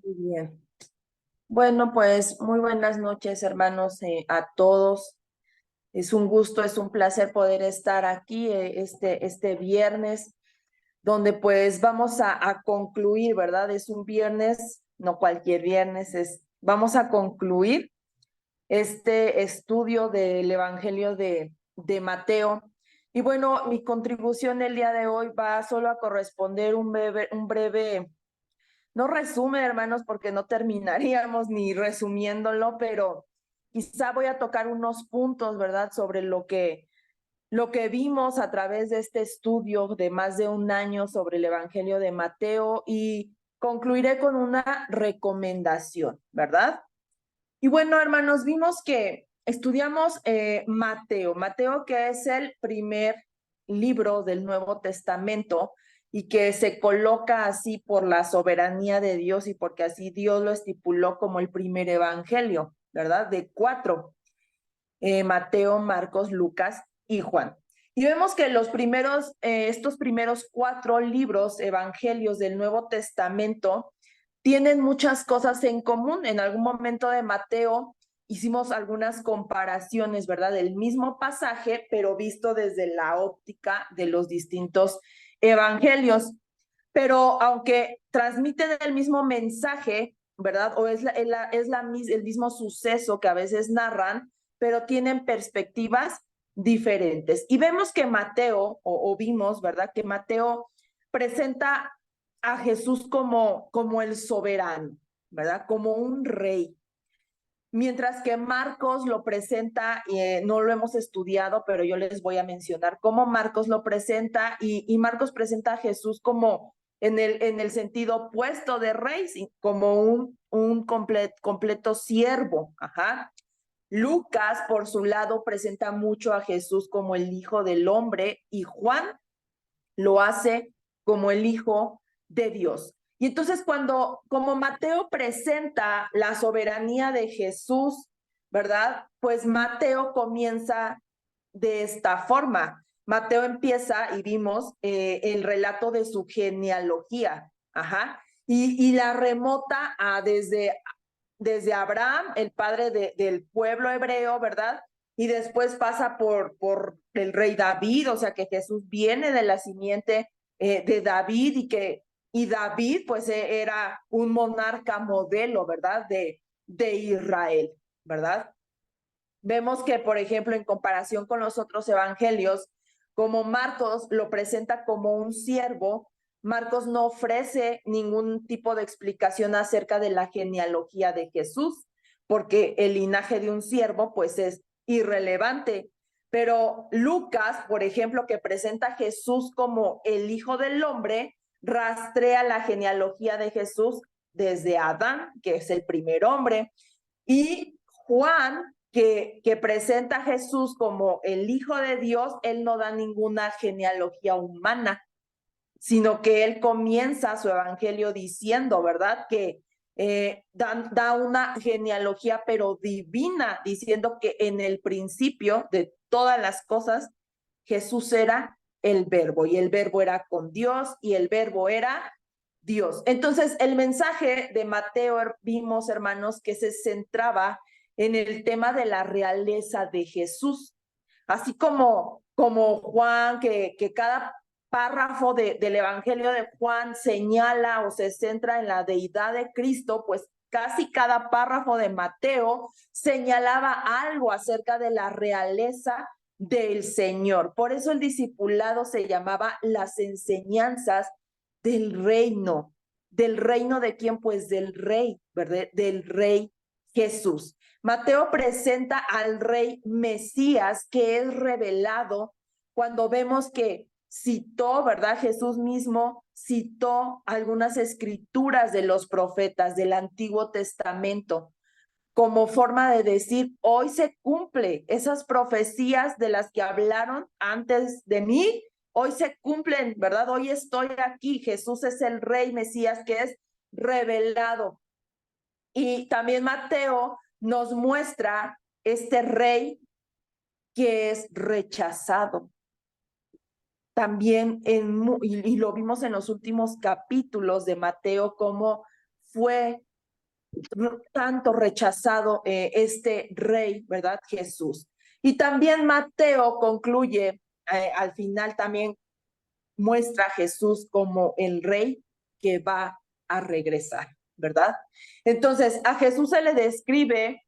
Muy bien. Bueno, pues muy buenas noches, hermanos, a todos. Es un gusto, es un placer poder estar aquí este viernes, donde pues vamos a concluir, ¿verdad? Es un viernes, no cualquier viernes, vamos a concluir este estudio del Evangelio de Mateo. Y bueno, mi contribución el día de hoy va solo a corresponder un breve no resume, hermanos, porque no terminaríamos ni resumiéndolo, pero quizá voy a tocar unos puntos, ¿verdad?, sobre lo que vimos a través de este estudio de más de un año sobre el Evangelio de Mateo y concluiré con una recomendación, ¿verdad? Y bueno, hermanos, vimos que estudiamos Mateo, que es el primer libro del Nuevo Testamento y que se coloca así por la soberanía de Dios y porque así Dios lo estipuló como el primer evangelio, ¿verdad? De cuatro, Mateo, Marcos, Lucas y Juan. Y vemos que estos primeros cuatro libros, evangelios del Nuevo Testamento, tienen muchas cosas en común. En algún momento de Mateo hicimos algunas comparaciones, ¿verdad? Del mismo pasaje, pero visto desde la óptica de los distintos evangelios. Pero aunque transmiten el mismo mensaje, ¿verdad? O el mismo suceso que a veces narran, pero tienen perspectivas diferentes. Y vemos que Mateo, o vimos, ¿verdad? Que Mateo presenta a Jesús como el soberano, ¿verdad? Como un rey. Mientras que Marcos lo presenta, no lo hemos estudiado, pero yo les voy a mencionar cómo Marcos lo presenta, y Marcos presenta a Jesús como en el sentido opuesto de rey, como un completo siervo. Ajá. Lucas, por su lado, presenta mucho a Jesús como el Hijo del Hombre, y Juan lo hace como el Hijo de Dios. Y entonces como Mateo presenta la soberanía de Jesús, ¿verdad? Pues Mateo comienza de esta forma. Mateo empieza, y vimos, el relato de su genealogía, ajá, y la remota desde Abraham, el padre del pueblo hebreo, ¿verdad? Y después pasa por el rey David, o sea que Jesús viene de la simiente de David, y David pues era un monarca modelo, ¿verdad? De Israel, ¿verdad? Vemos que, por ejemplo, en comparación con los otros evangelios, como Marcos lo presenta como un siervo, Marcos no ofrece ningún tipo de explicación acerca de la genealogía de Jesús, porque el linaje de un siervo pues es irrelevante. Pero Lucas, por ejemplo, que presenta a Jesús como el Hijo del Hombre, rastrea la genealogía de Jesús desde Adán, que es el primer hombre, y Juan, que presenta a Jesús como el Hijo de Dios, él no da ninguna genealogía humana, sino que él comienza su evangelio diciendo, ¿verdad? Que da una genealogía pero divina, diciendo que en el principio de todas las cosas, Jesús era el verbo, y el verbo era con Dios, y el verbo era Dios. Entonces, el mensaje de Mateo, vimos, hermanos, que se centraba en el tema de la realeza de Jesús, así como Juan, que cada párrafo del Evangelio de Juan señala o se centra en la deidad de Cristo, pues casi cada párrafo de Mateo señalaba algo acerca de la realeza del Señor. Por eso el discipulado se llamaba las enseñanzas del reino. ¿Del reino de quién? Pues del rey, ¿verdad? Del rey Jesús. Mateo presenta al rey Mesías, que es revelado cuando vemos que citó, ¿verdad? Jesús mismo citó algunas escrituras de los profetas del Antiguo Testamento como forma de decir, hoy se cumple esas profecías de las que hablaron antes de mí, hoy se cumplen, ¿verdad? Hoy estoy aquí, Jesús es el rey Mesías que es revelado. Y también Mateo nos muestra este rey que es rechazado. También y lo vimos en los últimos capítulos de Mateo, cómo fue tanto rechazado este rey, ¿verdad? Jesús. Y también Mateo concluye, al final también muestra a Jesús como el rey que va a regresar, ¿verdad? Entonces, a Jesús se le describe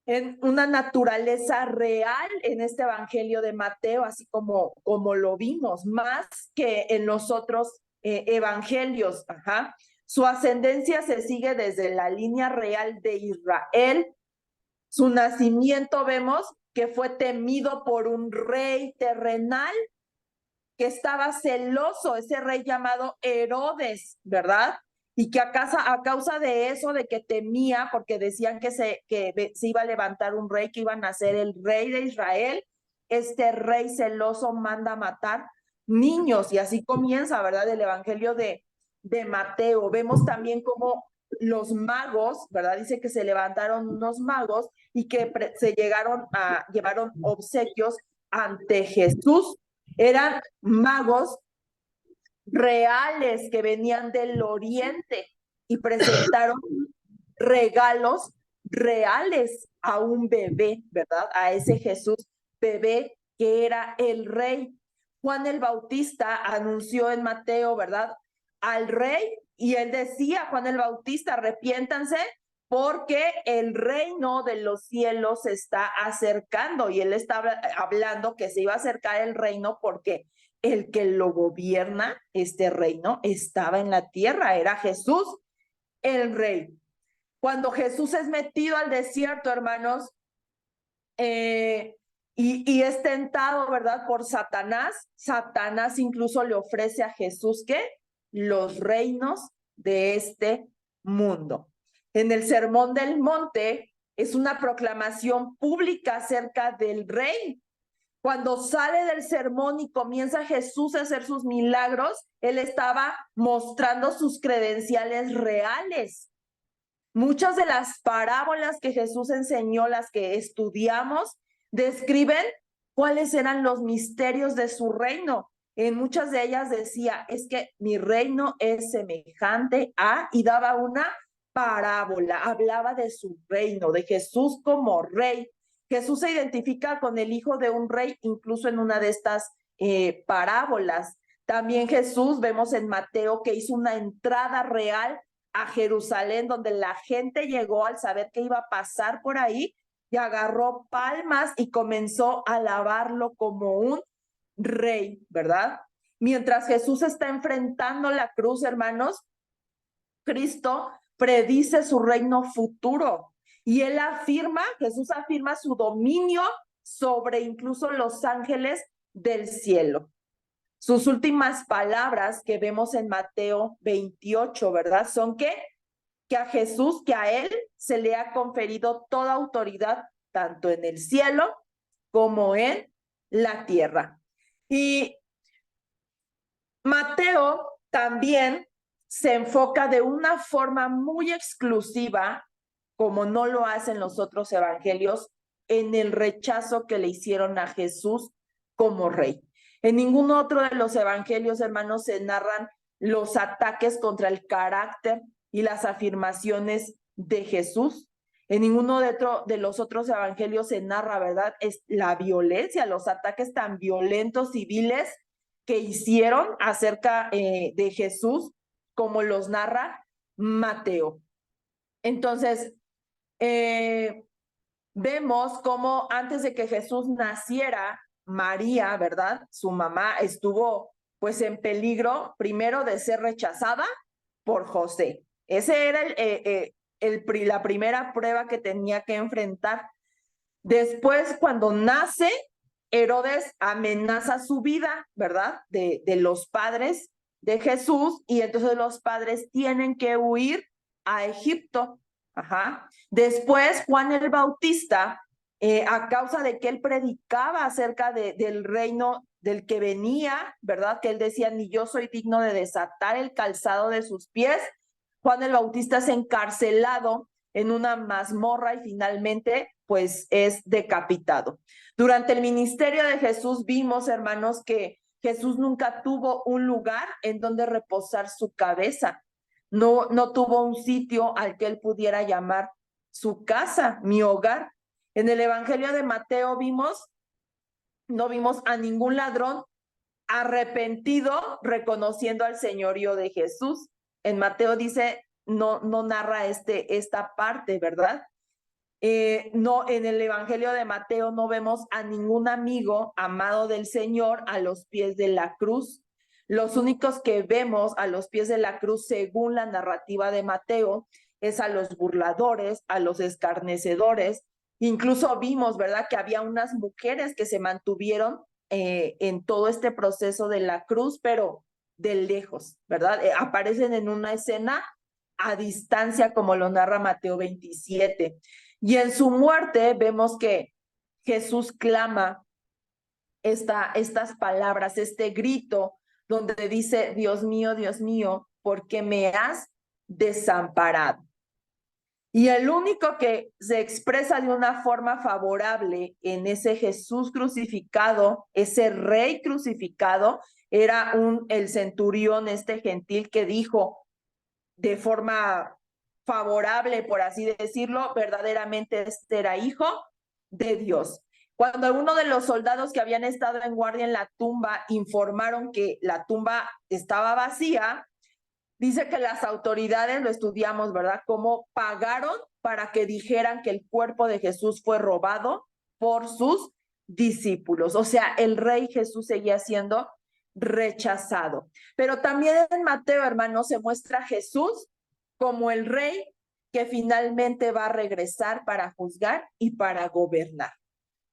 en una naturaleza real en este evangelio de Mateo, así como lo vimos, más que en los otros evangelios. Ajá. Su ascendencia se sigue desde la línea real de Israel. Su nacimiento vemos que fue temido por un rey terrenal que estaba celoso, ese rey llamado Herodes, ¿verdad? Y que a causa de eso, de que temía, porque decían que se iba a levantar un rey, que iba a nacer el rey de Israel, este rey celoso manda a matar niños, y así comienza, ¿verdad? El evangelio de Mateo. Vemos también cómo los magos, ¿verdad? Dice que se levantaron unos magos y que llevaron obsequios ante Jesús. Eran magos reales que venían del oriente y presentaron regalos reales a un bebé, ¿verdad? A ese Jesús bebé que era el rey. Juan el Bautista anunció en Mateo, ¿verdad? Al rey, y él decía, Juan el Bautista, arrepiéntanse porque el reino de los cielos se está acercando, y él estaba hablando que se iba a acercar el reino porque el que lo gobierna, este reino, estaba en la tierra, era Jesús, el rey. Cuando Jesús es metido al desierto, hermanos, y es tentado, ¿verdad? Por Satanás. Satanás incluso le ofrece a Jesús, ¿qué? Los reinos de este mundo. En el Sermón del Monte es una proclamación pública acerca del rey. Cuando sale del sermón y comienza Jesús a hacer sus milagros, él estaba mostrando sus credenciales reales. Muchas de las parábolas que Jesús enseñó, las que estudiamos, describen cuáles eran los misterios de su reino. En muchas de ellas decía, es que mi reino es semejante a, y daba una parábola, hablaba de su reino, de Jesús como rey. Jesús se identifica con el hijo de un rey, incluso en una de estas parábolas. También Jesús, vemos en Mateo, que hizo una entrada real a Jerusalén, donde la gente llegó al saber que iba a pasar por ahí, y agarró palmas y comenzó a alabarlo como un rey, ¿verdad? Mientras Jesús está enfrentando la cruz, hermanos, Cristo predice su reino futuro, y él afirma, Jesús afirma su dominio sobre incluso los ángeles del cielo. Sus últimas palabras que vemos en Mateo 28, ¿verdad? Son que a Jesús, que a él se le ha conferido toda autoridad, tanto en el cielo como en la tierra. Y Mateo también se enfoca de una forma muy exclusiva, como no lo hacen los otros evangelios, en el rechazo que le hicieron a Jesús como rey. En ningún otro de los evangelios, hermanos, se narran los ataques contra el carácter y las afirmaciones de Jesús. En ninguno de los otros evangelios se narra, ¿verdad? Es la violencia, los ataques tan violentos, civiles, que hicieron acerca de Jesús, como los narra Mateo. Entonces, vemos cómo antes de que Jesús naciera, María, ¿verdad? Su mamá estuvo pues en peligro, primero de ser rechazada por José. Ese era la primera prueba que tenía que enfrentar. Después, cuando nace, Herodes amenaza su vida, ¿verdad? De los padres de Jesús, y entonces los padres tienen que huir a Egipto. Ajá. Después, Juan el Bautista, a causa de que él predicaba acerca del reino del que venía, ¿verdad? Que él decía, ni yo soy digno de desatar el calzado de sus pies. Juan el Bautista es encarcelado en una mazmorra y finalmente pues es decapitado. Durante el ministerio de Jesús vimos, hermanos, que Jesús nunca tuvo un lugar en donde reposar su cabeza. no tuvo un sitio al que él pudiera llamar su casa, mi hogar. En el Evangelio de Mateo no vimos a ningún ladrón arrepentido reconociendo al señorío de Jesús. En Mateo dice, no narra esta parte, ¿verdad? No, en el Evangelio de Mateo no vemos a ningún amigo amado del Señor a los pies de la cruz. Los únicos que vemos a los pies de la cruz, según la narrativa de Mateo, es a los burladores, a los escarnecedores. Incluso vimos, ¿verdad?, que había unas mujeres que se mantuvieron en todo este proceso de la cruz, pero de lejos, ¿verdad? Aparecen en una escena a distancia, como lo narra Mateo 27. Y en su muerte vemos que Jesús clama estas palabras, este grito, donde dice, Dios mío, ¿por qué me has desamparado? Y el único que se expresa de una forma favorable en ese Jesús crucificado, ese rey crucificado, era el centurión, este gentil, que dijo de forma favorable, por así decirlo, verdaderamente este era hijo de Dios. Cuando uno de los soldados que habían estado en guardia en la tumba informaron que la tumba estaba vacía, dice que las autoridades, lo estudiamos, ¿verdad?, cómo pagaron para que dijeran que el cuerpo de Jesús fue robado por sus discípulos. O sea, el rey Jesús seguía siendo rechazado. Pero también en Mateo, hermanos, se muestra a Jesús como el rey que finalmente va a regresar para juzgar y para gobernar.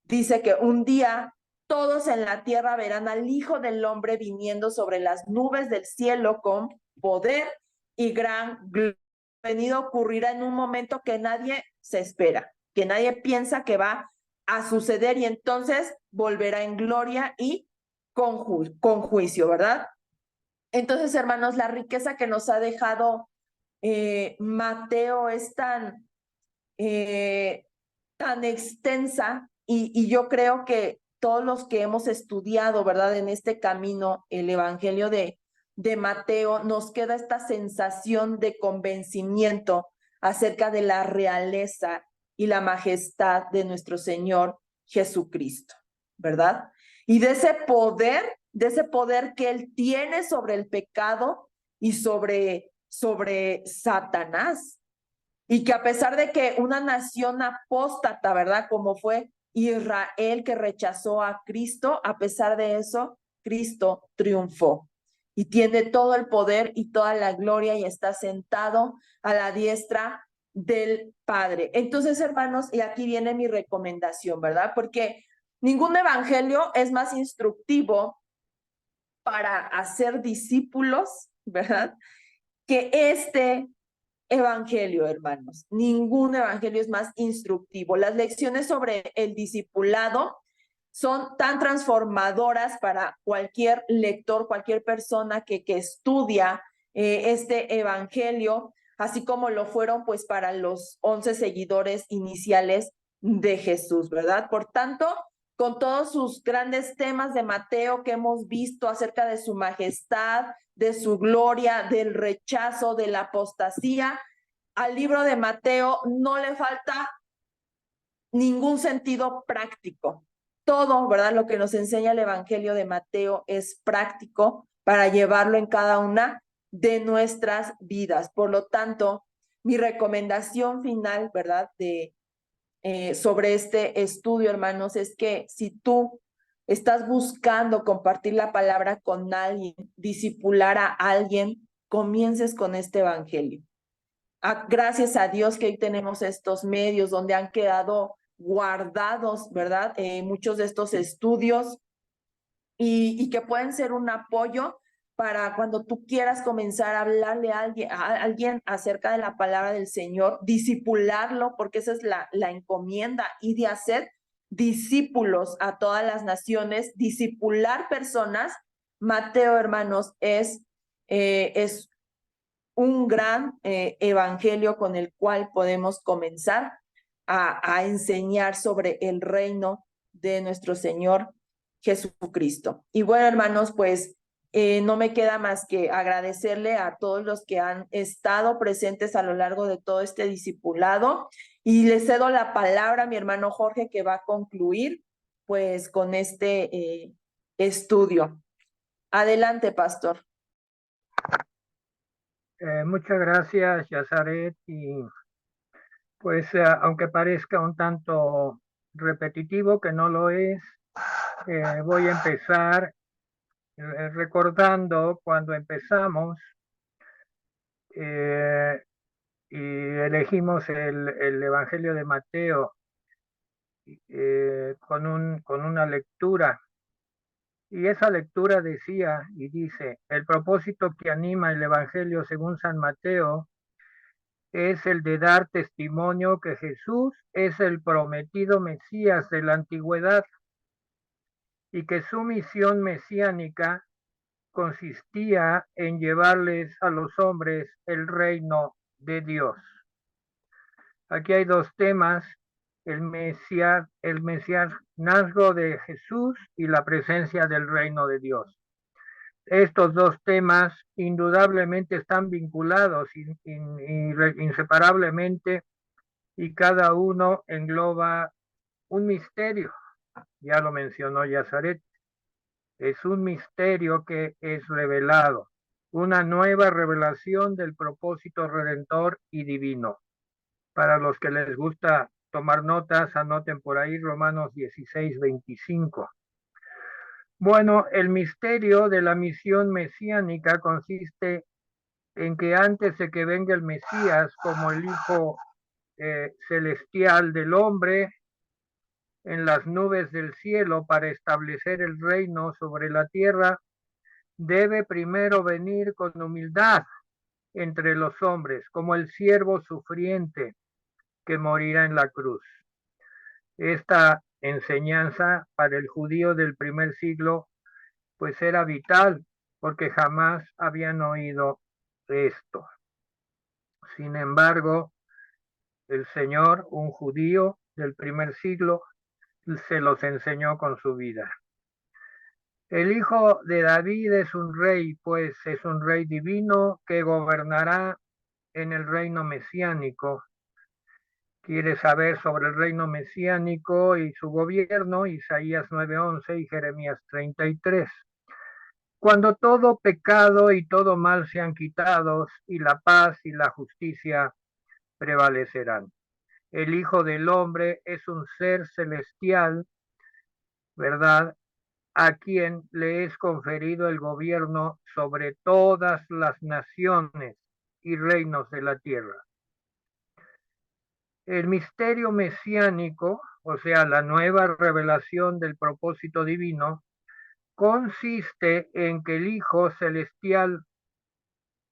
Dice que un día todos en la tierra verán al Hijo del Hombre viniendo sobre las nubes del cielo con poder y gran gloria. Venido ocurrirá en un momento que nadie se espera, que nadie piensa que va a suceder, y entonces volverá en gloria y con juicio, ¿verdad? Entonces, hermanos, la riqueza que nos ha dejado Mateo es tan extensa, y yo creo que todos los que hemos estudiado, ¿verdad?, en este camino, el Evangelio de Mateo, nos queda esta sensación de convencimiento acerca de la realeza y la majestad de nuestro Señor Jesucristo, ¿verdad? Y de ese poder que Él tiene sobre el pecado y sobre Satanás. Y que a pesar de que una nación apóstata, ¿verdad?, como fue Israel, que rechazó a Cristo, a pesar de eso, Cristo triunfó y tiene todo el poder y toda la gloria y está sentado a la diestra del Padre. Entonces, hermanos, y aquí viene mi recomendación, ¿verdad? Porque ningún evangelio es más instructivo para hacer discípulos, ¿verdad?, que este evangelio, hermanos. Ningún evangelio es más instructivo. Las lecciones sobre el discipulado son tan transformadoras para cualquier lector, cualquier persona que estudia este evangelio, así como lo fueron pues para los 11 seguidores iniciales de Jesús, ¿verdad? Por tanto, con todos sus grandes temas de Mateo que hemos visto acerca de su majestad, de su gloria, del rechazo, de la apostasía, al libro de Mateo no le falta ningún sentido práctico. Todo, ¿verdad?, lo que nos enseña el Evangelio de Mateo es práctico para llevarlo en cada una de nuestras vidas. Por lo tanto, mi recomendación final, ¿verdad?, sobre este estudio, hermanos, es que si tú estás buscando compartir la palabra con alguien, discipular a alguien, comiences con este evangelio. Gracias a Dios que hoy tenemos estos medios donde han quedado guardados, ¿verdad?, muchos de estos estudios, y que pueden ser un apoyo para cuando tú quieras comenzar a hablarle a alguien acerca de la palabra del Señor, discipularlo, porque esa es la encomienda, y de hacer discípulos a todas las naciones, discipular personas. Mateo, hermanos, es un gran evangelio con el cual podemos comenzar a enseñar sobre el reino de nuestro Señor Jesucristo. Y bueno, hermanos, pues No me queda más que agradecerle a todos los que han estado presentes a lo largo de todo este discipulado y le cedo la palabra a mi hermano Jorge que va a concluir pues con este estudio. Adelante, pastor. Muchas gracias, Yazaret, y pues aunque parezca un tanto repetitivo, que no lo es, voy a empezar recordando cuando empezamos y elegimos el Evangelio de Mateo con una lectura. Y esa lectura decía y dice, el propósito que anima el Evangelio según San Mateo es el de dar testimonio que Jesús es el prometido Mesías de la antigüedad y que su misión mesiánica consistía en llevarles a los hombres el reino de Dios. Aquí hay dos temas, el mesianazgo de Jesús y la presencia del reino de Dios. Estos dos temas indudablemente están vinculados inseparablemente y cada uno engloba un misterio. Ya lo mencionó Yazaret. Es un misterio que es revelado, una nueva revelación del propósito redentor y divino. Para los que les gusta tomar notas, anoten por ahí Romanos 16:25. Bueno, el misterio de la misión mesiánica consiste en que antes de que venga el Mesías como el Hijo celestial del hombre en las nubes del cielo para establecer el reino sobre la tierra, debe primero venir con humildad entre los hombres, como el siervo sufriente que morirá en la cruz. Esta enseñanza para el judío del primer siglo pues era vital porque jamás habían oído esto. Sin embargo, el Señor, un judío del primer siglo, se los enseñó con su vida. El hijo de David es un rey, pues es un rey divino que gobernará en el reino mesiánico. Quiere saber sobre el reino mesiánico y su gobierno, Isaías 9:11 y Jeremías 33. Cuando todo pecado y todo mal sean quitados y la paz y la justicia prevalecerán. El Hijo del Hombre es un ser celestial, ¿verdad? A quien le es conferido el gobierno sobre todas las naciones y reinos de la tierra. El misterio mesiánico, o sea, la nueva revelación del propósito divino, consiste en que el Hijo celestial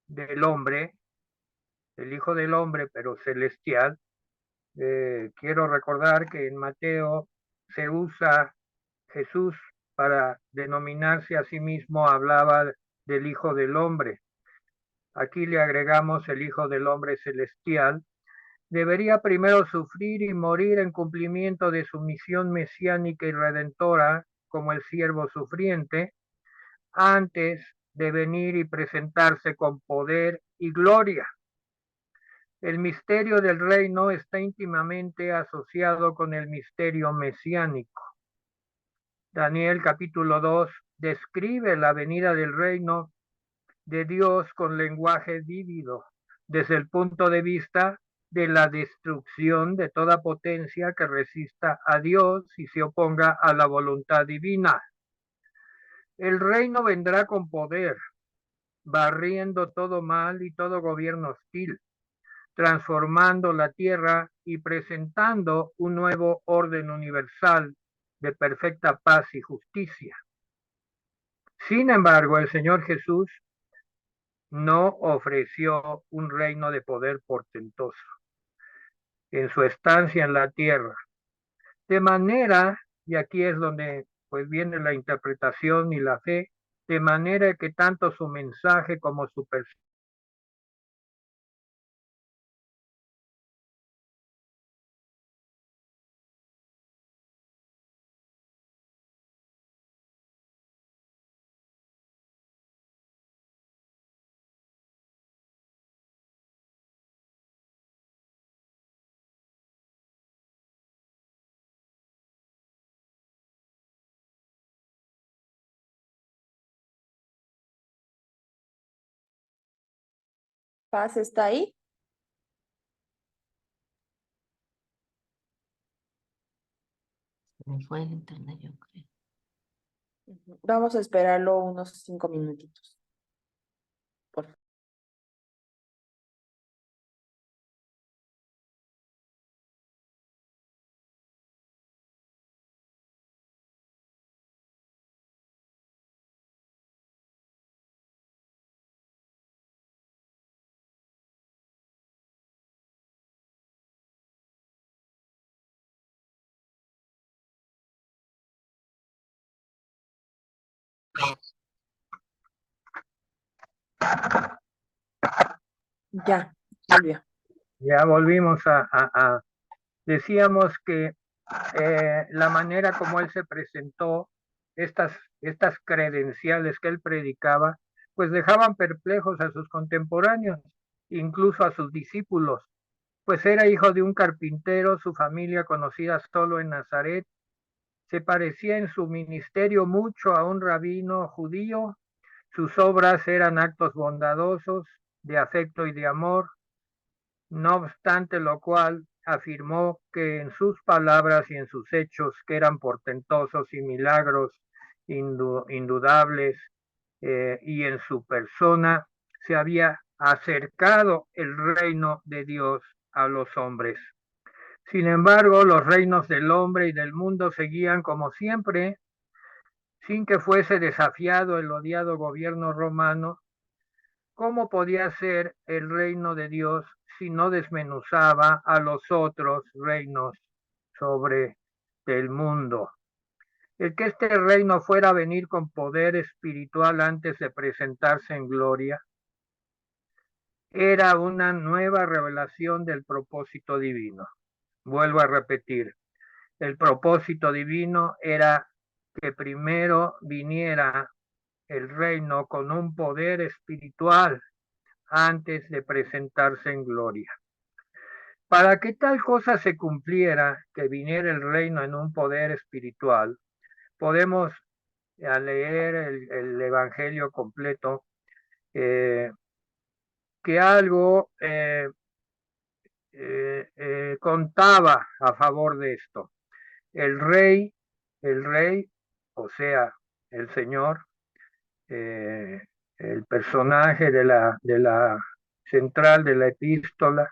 del hombre, el Hijo del Hombre, pero celestial, quiero recordar que en Mateo se usa Jesús para denominarse a sí mismo, hablaba del Hijo del Hombre. Aquí le agregamos el Hijo del Hombre celestial. Debería primero sufrir y morir en cumplimiento de su misión mesiánica y redentora como el siervo sufriente, antes de venir y presentarse con poder y gloria. El misterio del reino está íntimamente asociado con el misterio mesiánico. Daniel capítulo 2 describe la venida del reino de Dios con lenguaje vívido, desde el punto de vista de la destrucción de toda potencia que resista a Dios y se oponga a la voluntad divina. El reino vendrá con poder, barriendo todo mal y todo gobierno hostil, transformando la tierra y presentando un nuevo orden universal de perfecta paz y justicia. Sin embargo, el Señor Jesús no ofreció un reino de poder portentoso en su estancia en la tierra. De manera, y aquí es donde pues viene la interpretación y la fe, de manera que tanto su mensaje como su persona Paz está ahí. Me fue el internet, yo creo. Vamos a esperarlo unos 5 minutitos. Por favor. Ya, volvió. Ya volvimos decíamos que la manera como él se presentó, estas credenciales que él predicaba, pues dejaban perplejos a sus contemporáneos, incluso a sus discípulos, pues era hijo de un carpintero, su familia conocida solo en Nazaret, se parecía en su ministerio mucho a un rabino judío, sus obras eran actos bondadosos, de afecto y de amor, no obstante lo cual afirmó que en sus palabras y en sus hechos, que eran portentosos y milagros indudables, y en su persona se había acercado el reino de Dios a los hombres. Sin embargo, los reinos del hombre y del mundo seguían como siempre, sin que fuese desafiado el odiado gobierno romano. ¿Cómo podía ser el reino de Dios si no desmenuzaba a los otros reinos sobre el mundo? El que este reino fuera a venir con poder espiritual antes de presentarse en gloria era una nueva revelación del propósito divino. Vuelvo a repetir, el propósito divino era que primero viniera el reino con un poder espiritual antes de presentarse en gloria. Para que tal cosa se cumpliera, que viniera el reino en un poder espiritual, podemos al leer el Evangelio completo, que algo contaba a favor de esto. El rey, el rey, o sea, el Señor, eh, el personaje de la central de la epístola,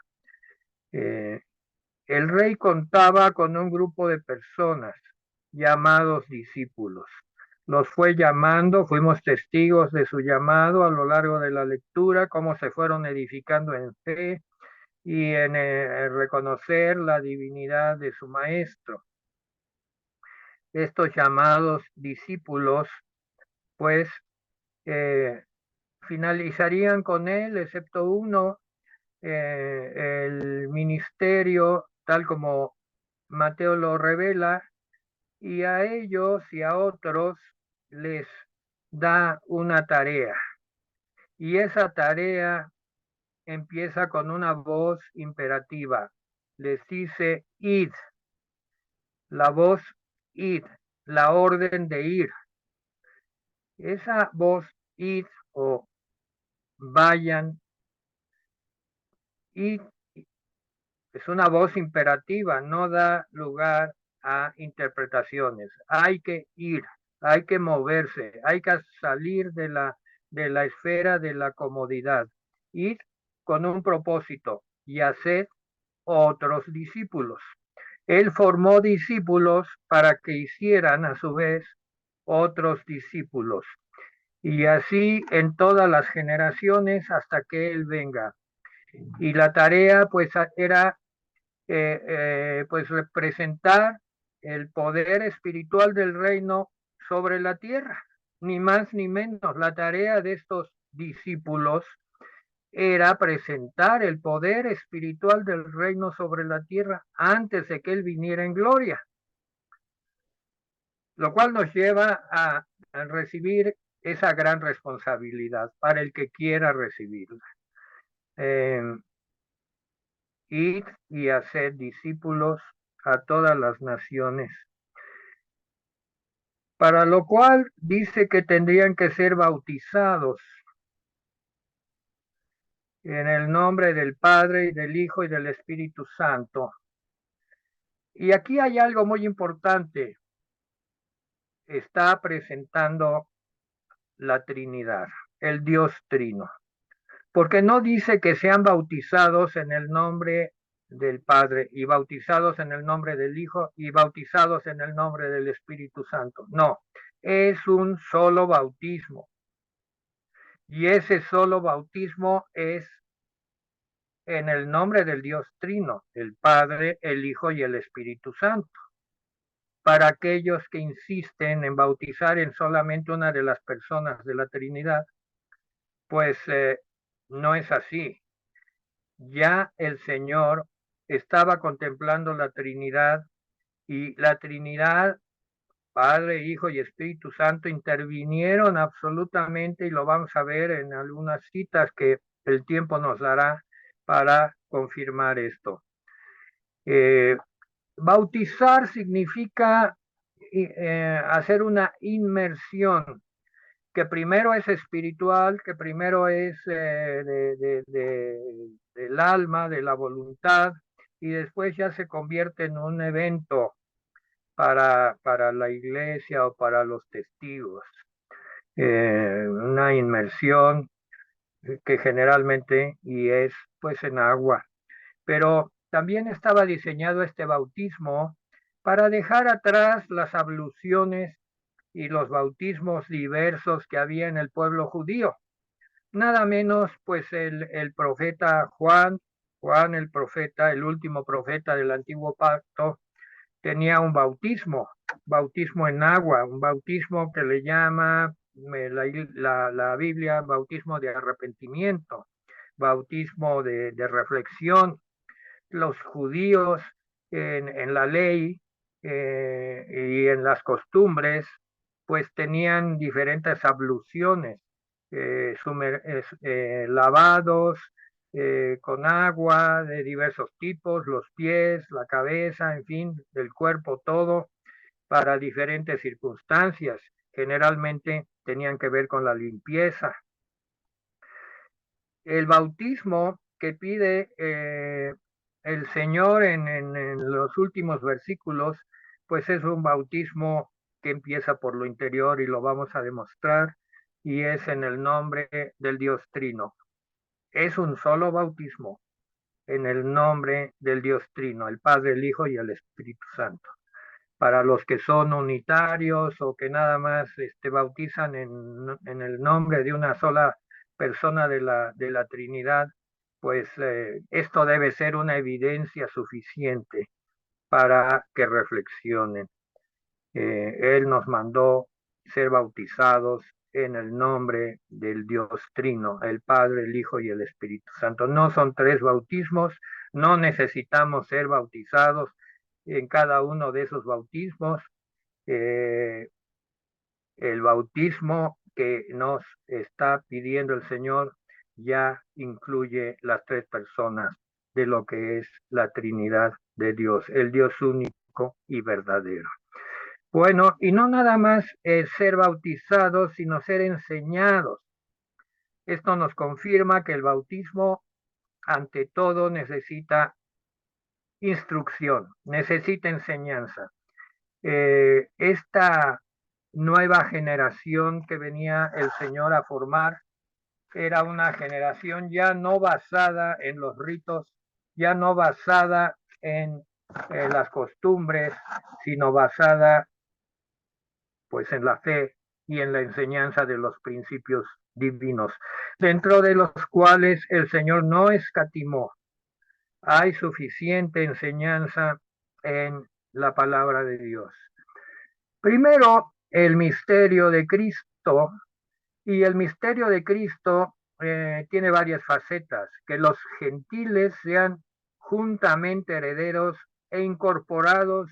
el rey contaba con un grupo de personas llamados discípulos. Los fue llamando, fuimos testigos de su llamado a lo largo de la lectura, cómo se fueron edificando en fe y en reconocer la divinidad de su maestro. Estos llamados discípulos, pues, finalizarían con él, excepto uno, el ministerio, tal como Mateo lo revela, y a ellos y a otros les da una tarea. Y esa tarea empieza con una voz imperativa. Les dice, id, la voz id, la orden de ir. Esa voz id o vayan, id, es una voz imperativa, no da lugar a interpretaciones. Hay que ir, hay que moverse, hay que salir de la esfera de la comodidad. Ir con un propósito y hacer otros discípulos. Él formó discípulos para que hicieran a su vez otros discípulos. Y así en todas las generaciones hasta que Él venga. Y la tarea pues era pues representar el poder espiritual del reino sobre la tierra, ni más ni menos. La tarea de estos discípulos era presentar el poder espiritual del reino sobre la tierra antes de que él viniera en gloria, lo cual nos lleva a recibir esa gran responsabilidad para el que quiera recibirla. Id y hacer discípulos a todas las naciones, para lo cual dice que tendrían que ser bautizados. En el nombre del Padre y del Hijo y del Espíritu Santo. Y aquí hay algo muy importante. Está presentando la Trinidad, el Dios Trino. Porque no dice que sean bautizados en el nombre del Padre y bautizados en el nombre del Hijo y bautizados en el nombre del Espíritu Santo. No, es un solo bautismo. Y ese solo bautismo es en el nombre del Dios Trino, el Padre, el Hijo y el Espíritu Santo. Para aquellos que insisten en bautizar en solamente una de las personas de la Trinidad, pues no es así. Ya el Señor estaba contemplando la Trinidad y la Trinidad, Padre, Hijo y Espíritu Santo, intervinieron absolutamente y lo vamos a ver en algunas citas que el tiempo nos dará para confirmar esto. Bautizar significa hacer una inmersión que primero es espiritual, que primero es del alma, de la voluntad, y después ya se convierte en un evento para la iglesia o para los testigos. Una inmersión que generalmente y es pues en agua. Pero también estaba diseñado este bautismo para dejar atrás las abluciones y los bautismos diversos que había en el pueblo judío. Nada menos, pues el profeta Juan el profeta, el último profeta del antiguo pacto, tenía un bautismo en agua, un bautismo que le llama la Biblia bautismo de arrepentimiento, bautismo de reflexión. Los judíos en la ley y en las costumbres, pues tenían diferentes abluciones, lavados con agua de diversos tipos, los pies, la cabeza, en fin, el cuerpo todo, para diferentes circunstancias. Generalmente tenían que ver con la limpieza. El bautismo que pide el Señor en los últimos versículos, pues es un bautismo que empieza por lo interior y lo vamos a demostrar, y es en el nombre del Dios Trino. Es un solo bautismo en el nombre del Dios Trino, el Padre, el Hijo y el Espíritu Santo. Para los que son unitarios o que nada más bautizan en el nombre de una sola persona de la Trinidad, pues esto debe ser una evidencia suficiente para que reflexionen. Él nos mandó ser bautizados en el nombre del Dios Trino, el Padre, el Hijo y el Espíritu Santo. No son tres bautismos, no necesitamos ser bautizados en cada uno de esos bautismos. Eh, el bautismo que nos está pidiendo el Señor ya incluye las tres personas de lo que es la Trinidad de Dios, el Dios único y verdadero. Bueno, y no nada más ser bautizados, sino ser enseñados. Esto nos confirma que el bautismo, ante todo, necesita instrucción, necesita enseñanza. Esta nueva generación que venía el Señor a formar era una generación ya no basada en los ritos, ya no basada en las costumbres, sino basada pues en la fe y en la enseñanza de los principios divinos, dentro de los cuales el Señor no escatimó. Hay suficiente enseñanza en la palabra de Dios. Primero, el misterio de Cristo, y el misterio de Cristo tiene varias facetas, que los gentiles sean juntamente herederos e incorporados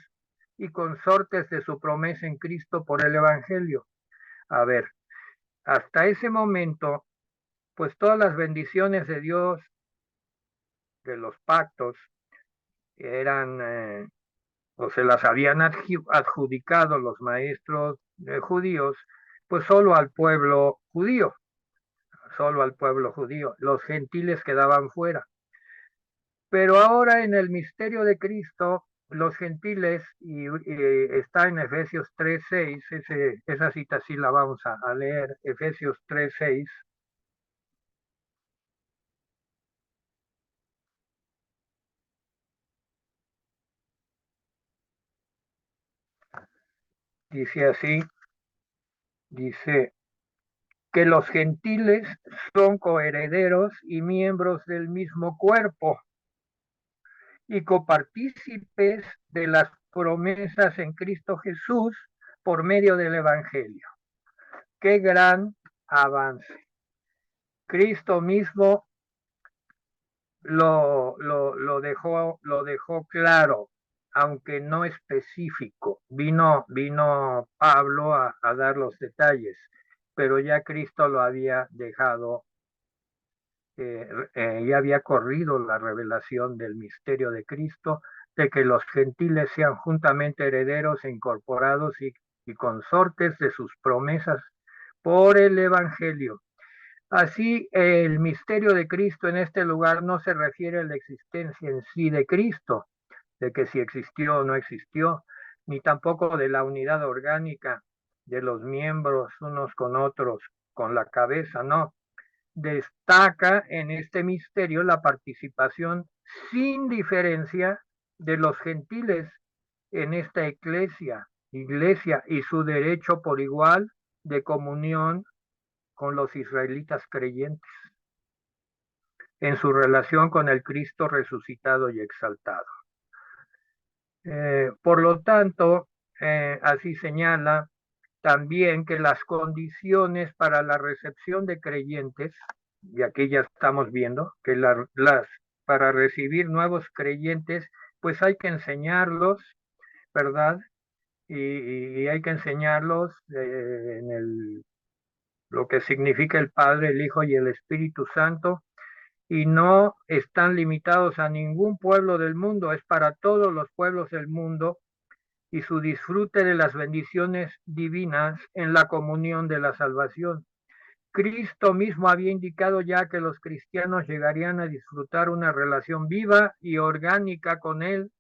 y consortes de su promesa en Cristo por el Evangelio. A ver, hasta ese momento, pues todas las bendiciones de Dios, de los pactos, eran o se las habían adjudicado los maestros judíos, pues solo al pueblo judío, solo al pueblo judío. Los gentiles quedaban fuera. Pero ahora en el misterio de Cristo, los gentiles, y está en Efesios 3:6, esa cita sí la vamos a leer, Efesios 3:6. Dice así, dice que los gentiles son coherederos y miembros del mismo cuerpo y copartícipes de las promesas en Cristo Jesús por medio del Evangelio. ¡Qué gran avance! Cristo mismo lo dejó claro, aunque no específico. Vino Pablo a dar los detalles, pero ya Cristo lo había dejado, ya había corrido la revelación del misterio de Cristo, de que los gentiles sean juntamente herederos e incorporados y consortes de sus promesas por el Evangelio. Así, el misterio de Cristo en este lugar no se refiere a la existencia en sí de Cristo, de que si existió o no existió, ni tampoco de la unidad orgánica de los miembros unos con otros, con la cabeza, no. Destaca en este misterio la participación sin diferencia de los gentiles en esta iglesia y su derecho por igual de comunión con los israelitas creyentes en su relación con el Cristo resucitado y exaltado. Por lo tanto, así señala también que las condiciones para la recepción de creyentes, y aquí ya estamos viendo que para recibir nuevos creyentes, pues hay que enseñarlos, ¿verdad? Y hay que enseñarlos lo que significa el Padre, el Hijo y el Espíritu Santo, y no están limitados a ningún pueblo del mundo, es para todos los pueblos del mundo y su disfrute de las bendiciones divinas en la comunión de la salvación. Cristo mismo había indicado ya que los cristianos llegarían a disfrutar una relación viva y orgánica con Él,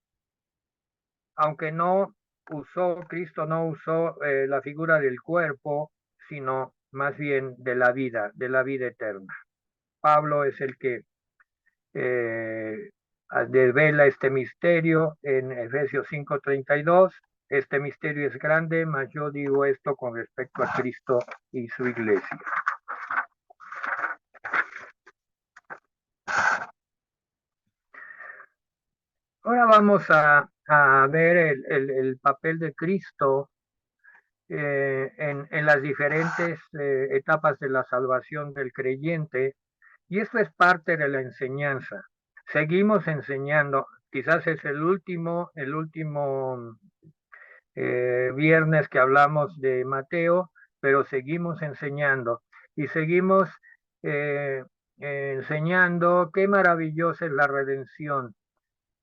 aunque Cristo no usó la figura del cuerpo, sino más bien de la vida eterna. Pablo es el que desvela este misterio en Efesios 5:32. Este misterio es grande, mas yo digo esto con respecto a Cristo y su iglesia. Ahora vamos a ver el papel de Cristo en las diferentes etapas de la salvación del creyente, y esto es parte de la enseñanza. Seguimos enseñando, quizás es el último viernes que hablamos de Mateo, pero seguimos enseñando y seguimos enseñando qué maravillosa es la redención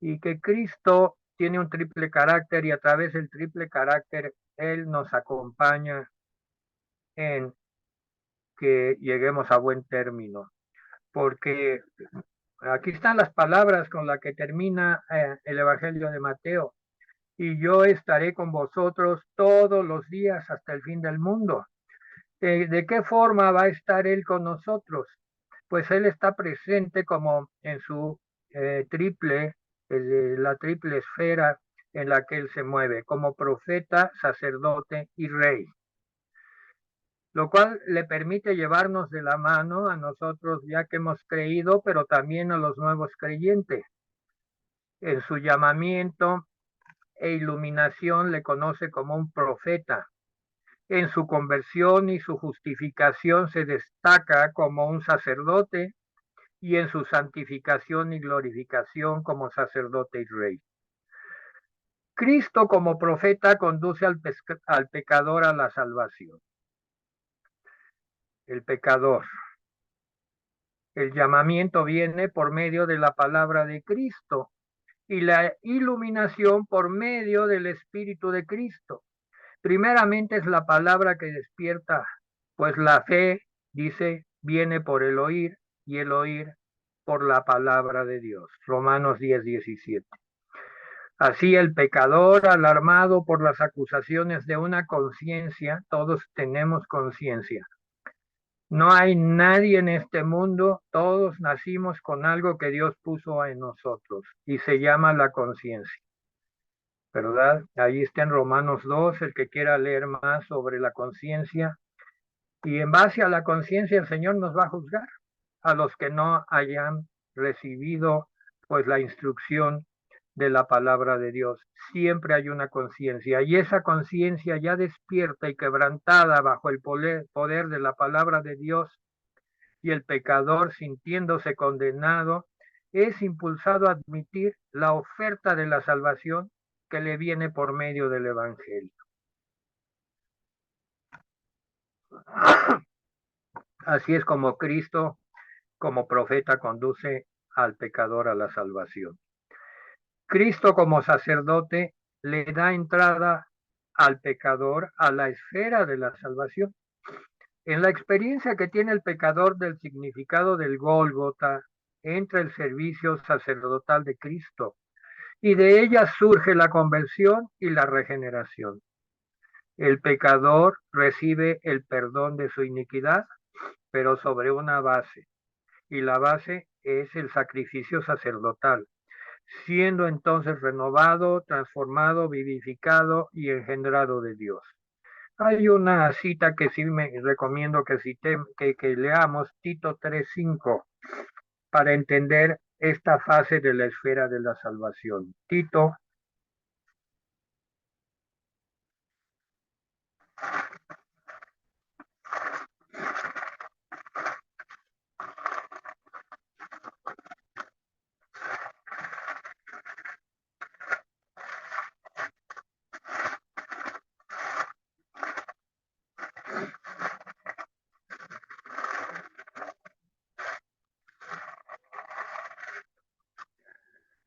y que Cristo tiene un triple carácter y a través del triple carácter Él nos acompaña en que lleguemos a buen término. Porque aquí están las palabras con las que termina el Evangelio de Mateo. Y yo estaré con vosotros todos los días hasta el fin del mundo. ¿De qué forma va a estar Él con nosotros? Pues Él está presente como en su la triple esfera en la que Él se mueve, como profeta, sacerdote y rey, lo cual le permite llevarnos de la mano a nosotros ya que hemos creído, pero también a los nuevos creyentes. En su llamamiento e iluminación le conoce como un profeta. En su conversión y su justificación se destaca como un sacerdote y en su santificación y glorificación como sacerdote y rey. Cristo como profeta conduce al pecador a la salvación. El pecador. El llamamiento viene por medio de la palabra de Cristo y la iluminación por medio del Espíritu de Cristo. Primeramente es la palabra que despierta, pues la fe, dice, viene por el oír y el oír por la palabra de Dios. Romanos 10:17. Así el pecador, alarmado por las acusaciones de una conciencia, todos tenemos conciencia. No hay nadie en este mundo, todos nacimos con algo que Dios puso en nosotros y se llama la conciencia. ¿Verdad? Ahí está en Romanos 2, el que quiera leer más sobre la conciencia. Y en base a la conciencia el Señor nos va a juzgar a los que no hayan recibido pues la instrucción de la palabra de Dios. Siempre hay una conciencia y esa conciencia ya despierta y quebrantada bajo el poder de la palabra de Dios y el pecador sintiéndose condenado es impulsado a admitir la oferta de la salvación que le viene por medio del Evangelio. Así es como Cristo, como profeta, conduce al pecador a la salvación. Cristo como sacerdote le da entrada al pecador a la esfera de la salvación. En la experiencia que tiene el pecador del significado del Gólgota, entra el servicio sacerdotal de Cristo y de ella surge la conversión y la regeneración. El pecador recibe el perdón de su iniquidad, pero sobre una base, y la base es el sacrificio sacerdotal, siendo entonces renovado, transformado, vivificado y engendrado de Dios. Hay una cita que sí me recomiendo que leamos, Tito 3:5, para entender esta fase de la esfera de la salvación. Tito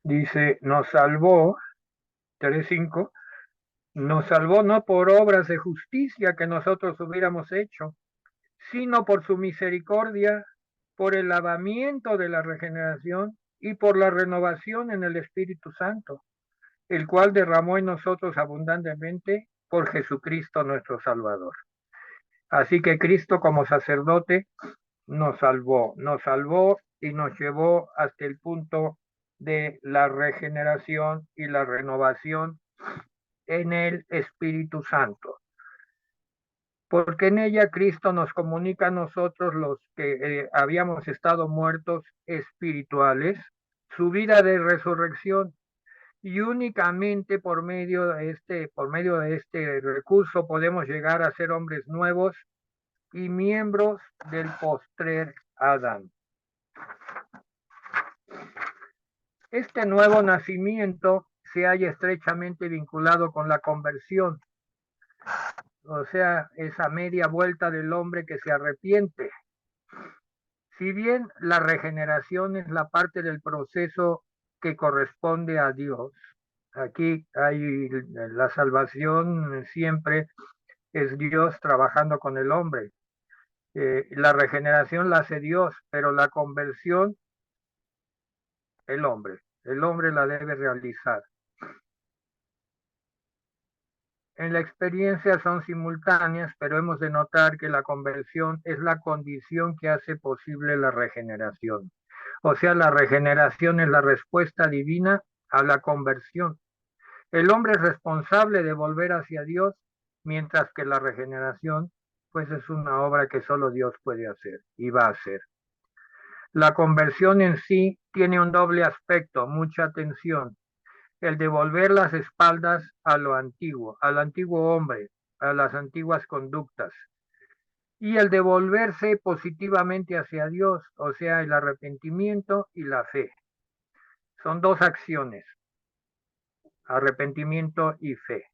dice, nos salvó, 3:5, nos salvó no por obras de justicia que nosotros hubiéramos hecho, sino por su misericordia, por el lavamiento de la regeneración y por la renovación en el Espíritu Santo, el cual derramó en nosotros abundantemente por Jesucristo nuestro Salvador. Así que Cristo como sacerdote nos salvó y nos llevó hasta el punto de la regeneración y la renovación en el Espíritu Santo. Porque en ella Cristo nos comunica a nosotros los que habíamos estado muertos espirituales, su vida de resurrección, y únicamente por medio de este recurso podemos llegar a ser hombres nuevos y miembros del postrer Adán. Este nuevo nacimiento se halla estrechamente vinculado con la conversión, o sea, esa media vuelta del hombre que se arrepiente. Si bien la regeneración es la parte del proceso que corresponde a Dios, aquí hay la salvación siempre es Dios trabajando con el hombre. La regeneración la hace Dios, pero la conversión el hombre. El hombre la debe realizar. En la experiencia son simultáneas, pero hemos de notar que la conversión es la condición que hace posible la regeneración. O sea, la regeneración es la respuesta divina a la conversión. El hombre es responsable de volver hacia Dios, mientras que la regeneración, pues es una obra que solo Dios puede hacer y va a hacer. La conversión en sí tiene un doble aspecto, mucha atención. El de volver las espaldas a lo antiguo, al antiguo hombre, a las antiguas conductas. Y el de volverse positivamente hacia Dios, o sea, el arrepentimiento y la fe. Son dos acciones, arrepentimiento y fe,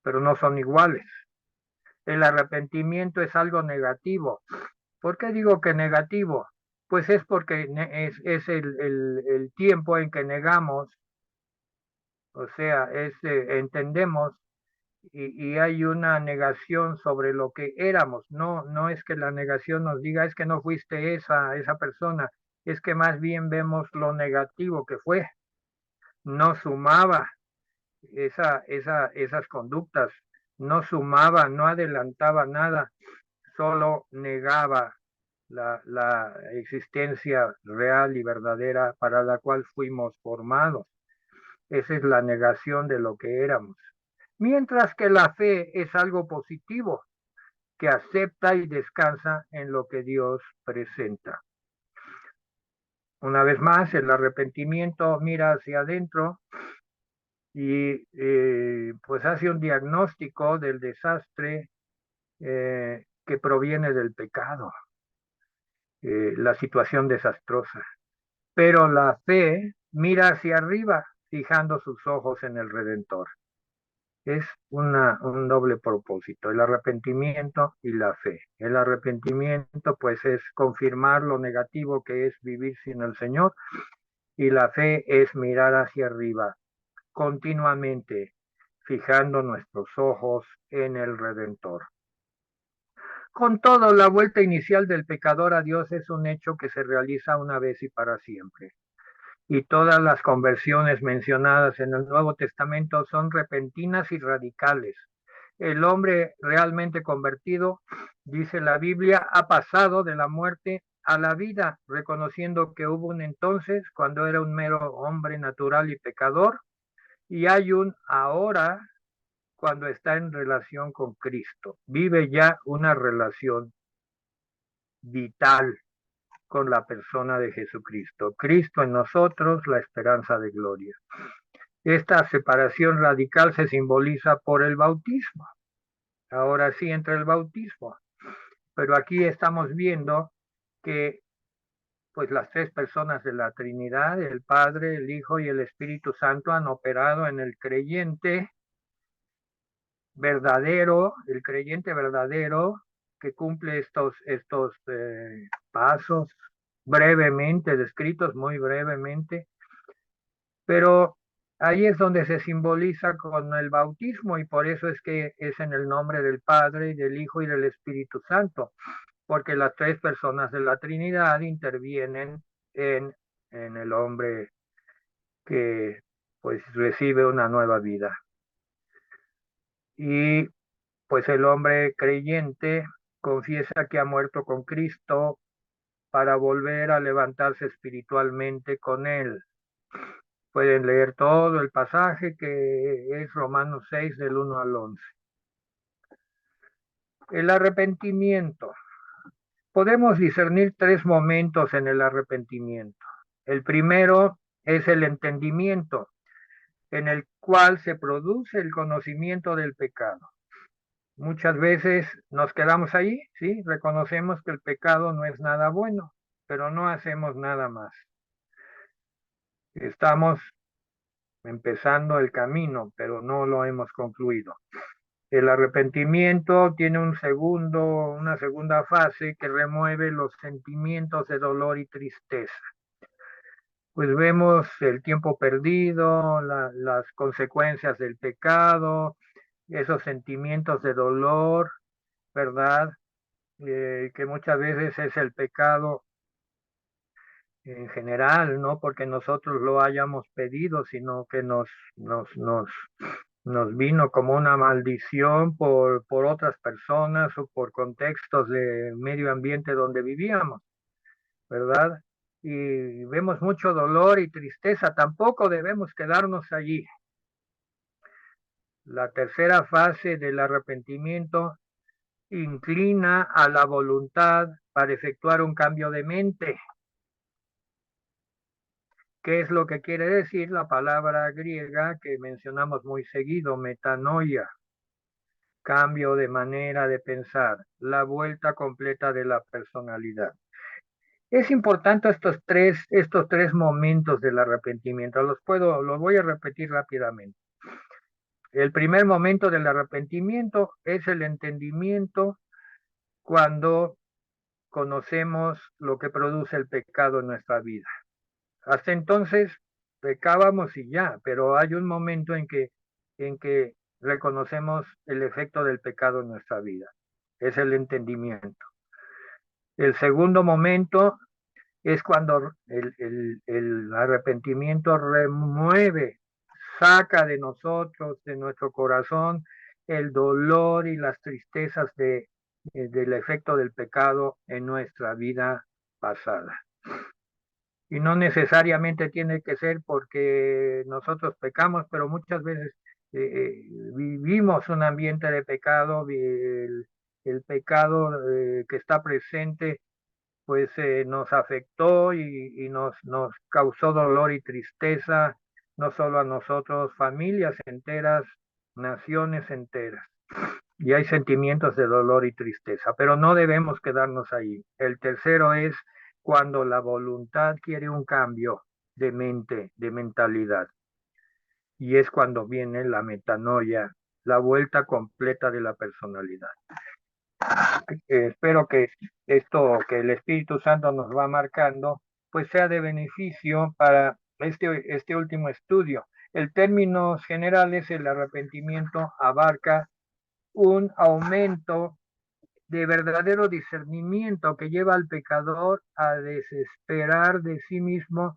pero no son iguales. El arrepentimiento es algo negativo. ¿Por qué digo que negativo? Pues es porque es el tiempo en que negamos, o sea, entendemos y hay una negación sobre lo que éramos. No, no es que la negación nos diga es que no fuiste esa persona, es que más bien vemos lo negativo que fue. No sumaba esas conductas, no sumaba, no adelantaba nada, solo negaba la existencia real y verdadera para la cual fuimos formados. Esa es la negación de lo que éramos. Mientras que la fe es algo positivo, que acepta y descansa en lo que Dios presenta. Una vez más, el arrepentimiento mira hacia adentro y pues hace un diagnóstico del desastre que proviene del pecado, la situación desastrosa. Pero la fe mira hacia arriba, fijando sus ojos en el Redentor. Es un doble propósito, el arrepentimiento y la fe. El arrepentimiento pues es confirmar lo negativo que es vivir sin el Señor, y la fe es mirar hacia arriba continuamente, fijando nuestros ojos en el Redentor. Con todo, la vuelta inicial del pecador a Dios es un hecho que se realiza una vez y para siempre. Y todas las conversiones mencionadas en el Nuevo Testamento son repentinas y radicales. El hombre realmente convertido, dice la Biblia, ha pasado de la muerte a la vida, reconociendo que hubo un entonces cuando era un mero hombre natural y pecador, y hay un ahora cuando está en relación con Cristo. Vive ya una relación vital con la persona de Jesucristo. Cristo en nosotros, la esperanza de gloria. Esta separación radical se simboliza por el bautismo. Ahora sí entra el bautismo. Pero aquí estamos viendo que pues las tres personas de la Trinidad, el Padre, el Hijo y el Espíritu Santo, han operado en el creyente verdadero, el creyente verdadero que cumple estos pasos brevemente, descritos muy brevemente, pero ahí es donde se simboliza con el bautismo, y por eso es que es en el nombre del Padre, y del Hijo y del Espíritu Santo, porque las tres personas de la Trinidad intervienen en, en el hombre que pues recibe una nueva vida. Y pues el hombre creyente confiesa que ha muerto con Cristo para volver a levantarse espiritualmente con él. Pueden leer todo el pasaje que es Romanos 6 del 1 al 11. El arrepentimiento. Podemos discernir tres momentos en el arrepentimiento. El primero es el entendimiento, en el cual se produce el conocimiento del pecado. Muchas veces nos quedamos ahí, ¿sí? Reconocemos que el pecado no es nada bueno, pero no hacemos nada más. Estamos empezando el camino, pero no lo hemos concluido. El arrepentimiento tiene una segunda fase que remueve los sentimientos de dolor y tristeza. Pues vemos el tiempo perdido, las consecuencias del pecado, esos sentimientos de dolor, ¿verdad? Que muchas veces es el pecado en general, no porque nosotros lo hayamos pedido, sino que nos vino como una maldición por otras personas o por contextos de medio ambiente donde vivíamos, ¿verdad? Y vemos mucho dolor y tristeza, tampoco debemos quedarnos allí. La tercera fase del arrepentimiento inclina a la voluntad para efectuar un cambio de mente. ¿Qué es lo que quiere decir la palabra griega que mencionamos muy seguido, metanoia? Cambio de manera de pensar, la vuelta completa de la personalidad. Es importante estos tres momentos del arrepentimiento. Los voy a repetir rápidamente. El primer momento del arrepentimiento es el entendimiento, cuando conocemos lo que produce el pecado en nuestra vida. Hasta entonces pecábamos y ya, pero hay un momento en que reconocemos el efecto del pecado en nuestra vida. Es el entendimiento. El segundo momento es cuando el arrepentimiento remueve, saca de nosotros, de nuestro corazón, el dolor y las tristezas del efecto del pecado en nuestra vida pasada. Y no necesariamente tiene que ser porque nosotros pecamos, pero muchas veces vivimos un ambiente de pecado, el pecado que está presente pues nos afectó y nos causó dolor y tristeza, no solo a nosotros, familias enteras, naciones enteras. Y hay sentimientos de dolor y tristeza, pero no debemos quedarnos ahí. El tercero es cuando la voluntad quiere un cambio de mente, de mentalidad. Y es cuando viene la metanoia, la vuelta completa de la personalidad. Espero que esto que el Espíritu Santo nos va marcando, pues sea de beneficio para este último estudio. El términos generales, el arrepentimiento abarca un aumento de verdadero discernimiento que lleva al pecador a desesperar de sí mismo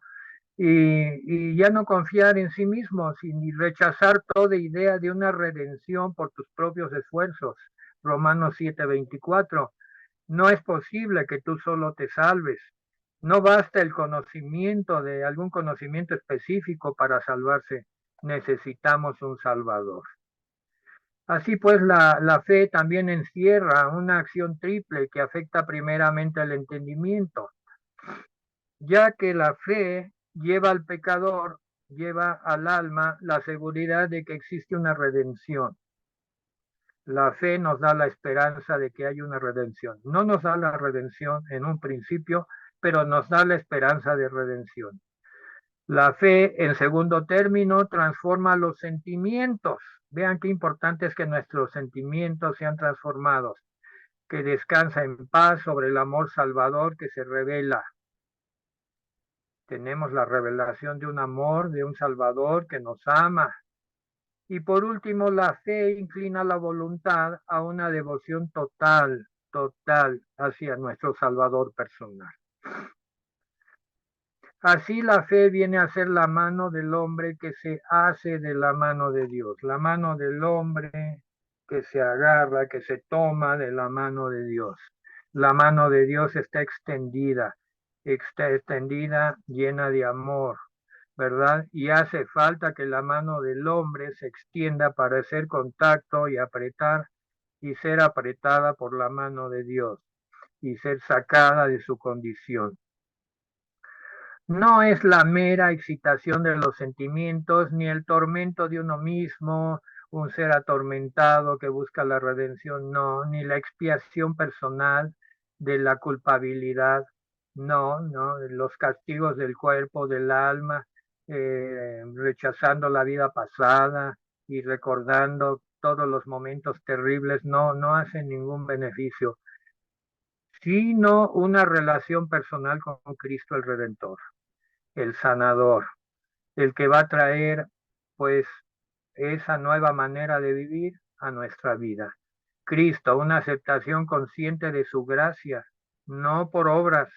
y ya no confiar en sí mismo, sin rechazar toda idea de una redención por tus propios esfuerzos. Romanos 7:24. No es posible que tú solo te salves. No basta el conocimiento de algún conocimiento específico para salvarse. Necesitamos un Salvador. Así pues, la fe también encierra una acción triple que afecta primeramente al entendimiento, ya que la fe lleva al pecador, lleva al alma la seguridad de que existe una redención. La fe nos da la esperanza de que hay una redención. No nos da la redención en un principio, pero nos da la esperanza de redención. La fe, en segundo término, transforma los sentimientos. Vean qué importante es que nuestros sentimientos sean transformados, que descansa en paz sobre el amor salvador que se revela. Tenemos la revelación de un amor, de un Salvador que nos ama. Y por último, la fe inclina la voluntad a una devoción total, total hacia nuestro Salvador personal. Así la fe viene a ser la mano del hombre que se hace de la mano de Dios, la mano del hombre que se agarra, que se toma de la mano de Dios. La mano de Dios está extendida llena de amor, ¿verdad? Y hace falta que la mano del hombre se extienda para hacer contacto y apretar y ser apretada por la mano de Dios y ser sacada de su condición. No es la mera excitación de los sentimientos ni el tormento de uno mismo, un ser atormentado que busca la redención, no, ni la expiación personal de la culpabilidad, no, no, los castigos del cuerpo, del alma, rechazando la vida pasada y recordando todos los momentos terribles, no, no hacen ningún beneficio, sino una relación personal con Cristo el Redentor, el sanador, el que va a traer pues esa nueva manera de vivir a nuestra vida. Cristo, una aceptación consciente de su gracia, no por obras,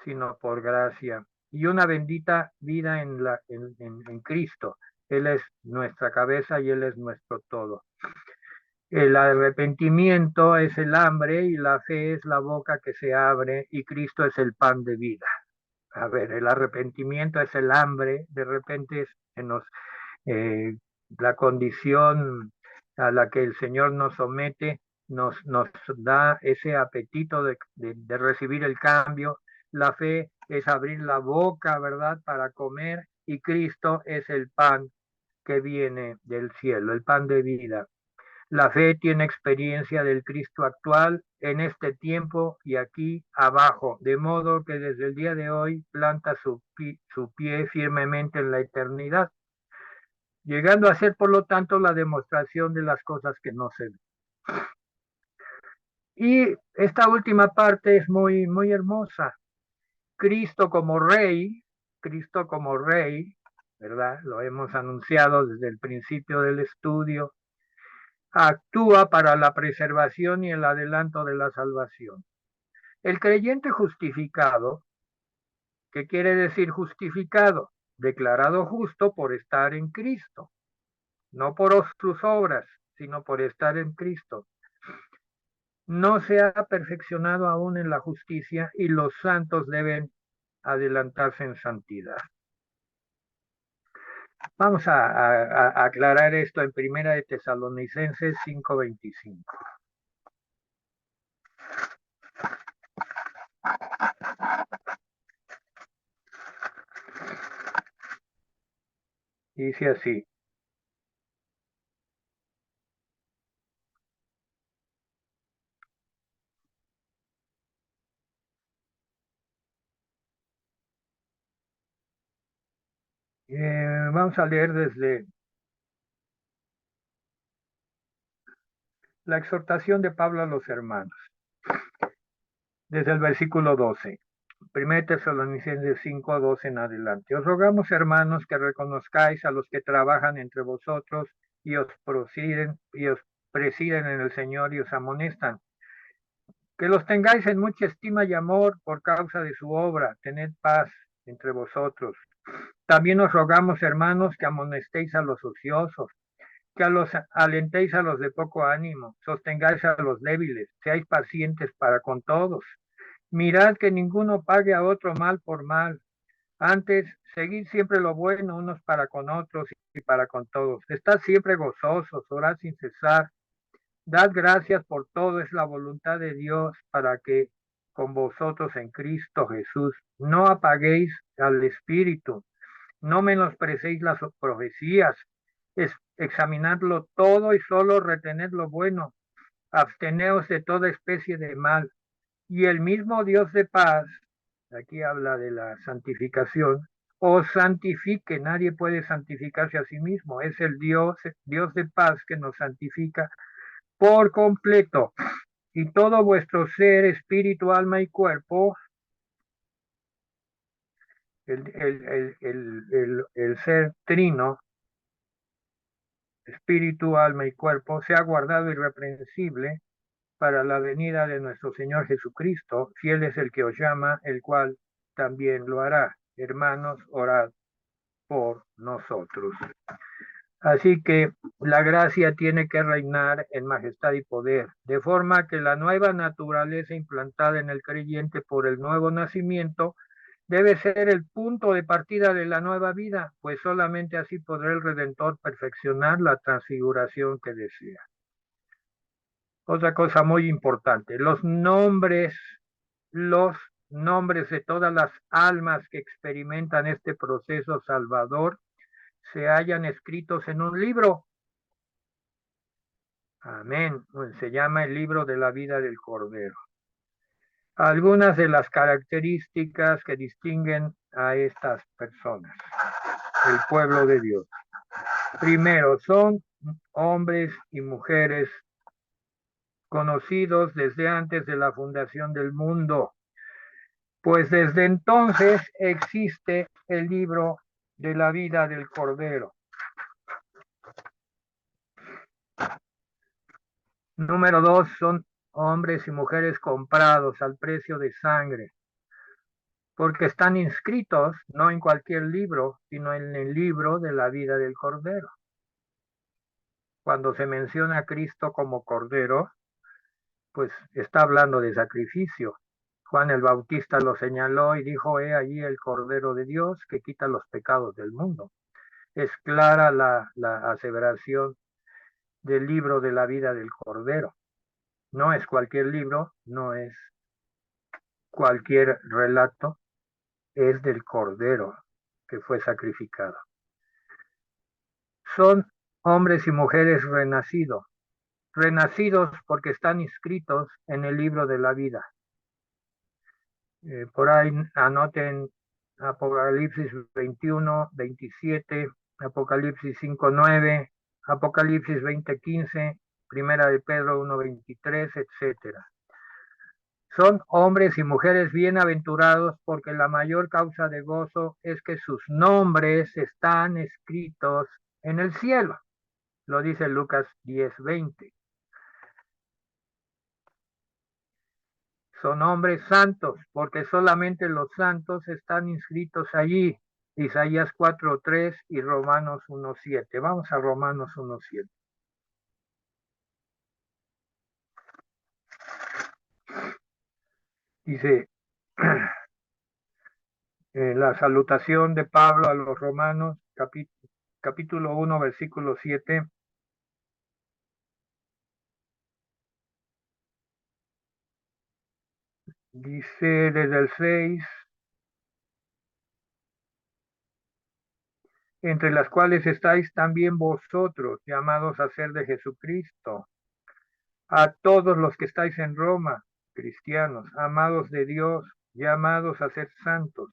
sino por gracia. Y una bendita vida en Cristo. Él es nuestra cabeza y Él es nuestro todo. El arrepentimiento es el hambre y la fe es la boca que se abre y Cristo es el pan de vida. A ver, el arrepentimiento es el hambre, de repente en nos, eh, la condición a la que el Señor nos somete nos da ese apetito de recibir el cambio. La fe es abrir la boca, ¿verdad?, para comer y Cristo es el pan que viene del cielo, el pan de vida. La fe tiene experiencia del Cristo actual en este tiempo y aquí abajo, de modo que desde el día de hoy planta su pie firmemente en la eternidad, llegando a ser, por lo tanto, la demostración de las cosas que no se ven. Y esta última parte es muy, muy hermosa. Cristo como rey, Cristo como rey, ¿verdad? Lo hemos anunciado desde el principio del estudio. Actúa para la preservación y el adelanto de la salvación. El creyente justificado, ¿qué quiere decir justificado? Declarado justo por estar en Cristo, no por sus obras, sino por estar en Cristo. No se ha perfeccionado aún en la justicia y los santos deben adelantarse en santidad. Vamos a aclarar esto en Primera de Tesalonicenses 5:25. Dice así. Vamos a leer desde la exhortación de Pablo a los hermanos, desde el versículo 12. 1 Tesalonicenses 5:12 en adelante. Os rogamos, hermanos, que reconozcáis a los que trabajan entre vosotros y os presiden en el Señor y os amonestan. Que los tengáis en mucha estima y amor por causa de su obra. Tened paz entre vosotros. También os rogamos, hermanos, que amonestéis a los ociosos, que alentéis a los de poco ánimo, sostengáis a los débiles, seáis pacientes para con todos. Mirad que ninguno pague a otro mal por mal. Antes, seguid siempre lo bueno unos para con otros y para con todos. Estad siempre gozosos, orad sin cesar. Dad gracias por todo, es la voluntad de Dios para que con vosotros en Cristo Jesús no apaguéis al Espíritu, no menosprecéis las profecías, examinadlo todo y solo retened lo bueno, absteneos de toda especie de mal, y el mismo Dios de paz, aquí habla de la santificación, os santifique. Nadie puede santificarse a sí mismo, es el Dios de paz que nos santifica por completo, y todo vuestro ser, espíritu, alma y cuerpo, el ser trino, espíritu, alma y cuerpo, sea guardado irreprensible para la venida de nuestro Señor Jesucristo. Fiel es el que os llama, el cual también lo hará. Hermanos, orad por nosotros. Así que la gracia tiene que reinar en majestad y poder, de forma que la nueva naturaleza implantada en el creyente por el nuevo nacimiento debe ser el punto de partida de la nueva vida, pues solamente así podrá el Redentor perfeccionar la transfiguración que desea. Otra cosa muy importante, los nombres de todas las almas que experimentan este proceso salvador se hallan escritos en un libro. Amén. Se llama el libro de la vida del Cordero. Algunas de las características que distinguen a estas personas, el pueblo de Dios. Primero, son hombres y mujeres conocidos desde antes de la fundación del mundo, pues desde entonces existe el libro de la vida del Cordero. Número 2, son hombres y mujeres comprados al precio de sangre, porque están inscritos no en cualquier libro, sino en el libro de la vida del Cordero. Cuando se menciona a Cristo como Cordero, pues está hablando de sacrificio. Juan el Bautista lo señaló y dijo, he allí el Cordero de Dios que quita los pecados del mundo. Es clara la aseveración del libro de la vida del Cordero. No es cualquier libro, no es cualquier relato, es del Cordero que fue sacrificado. Son hombres y mujeres renacidos porque están inscritos en el libro de la vida. Por ahí anoten Apocalipsis 21:27, Apocalipsis 5:9, Apocalipsis 20:15, Primera de Pedro 1:23, etc. Son hombres y mujeres bienaventurados porque la mayor causa de gozo es que sus nombres están escritos en el cielo. Lo dice Lucas 10:20. Son hombres santos porque solamente los santos están inscritos allí. Isaías 4:3 y Romanos 1:7. Vamos a Romanos 1:7. Dice la salutación de Pablo a los romanos, capítulo 1, versículo 7. Dice desde el 6, entre las cuales estáis también vosotros, llamados a ser de Jesucristo, a todos los que estáis en Roma, cristianos, amados de Dios, llamados a ser santos.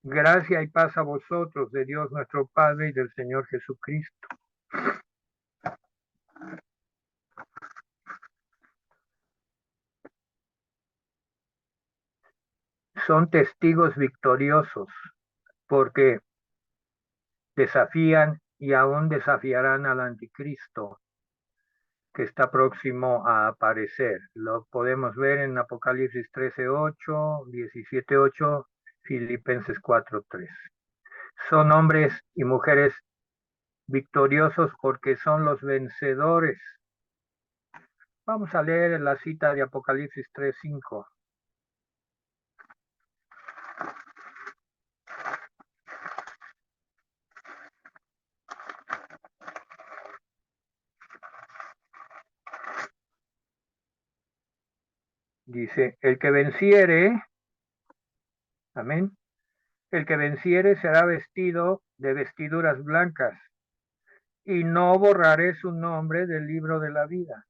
Gracia y paz a vosotros, de Dios nuestro Padre y del Señor Jesucristo. Son testigos victoriosos porque desafían y aún desafiarán al anticristo que está próximo a aparecer. Lo podemos ver en Apocalipsis 13:8, 17:8, Filipenses 4:3. Son hombres y mujeres victoriosos porque son los vencedores. Vamos a leer la cita de Apocalipsis 3:5. Dice, el que venciere, amén, el que venciere será vestido de vestiduras blancas, y no borraré su nombre del libro de la vida.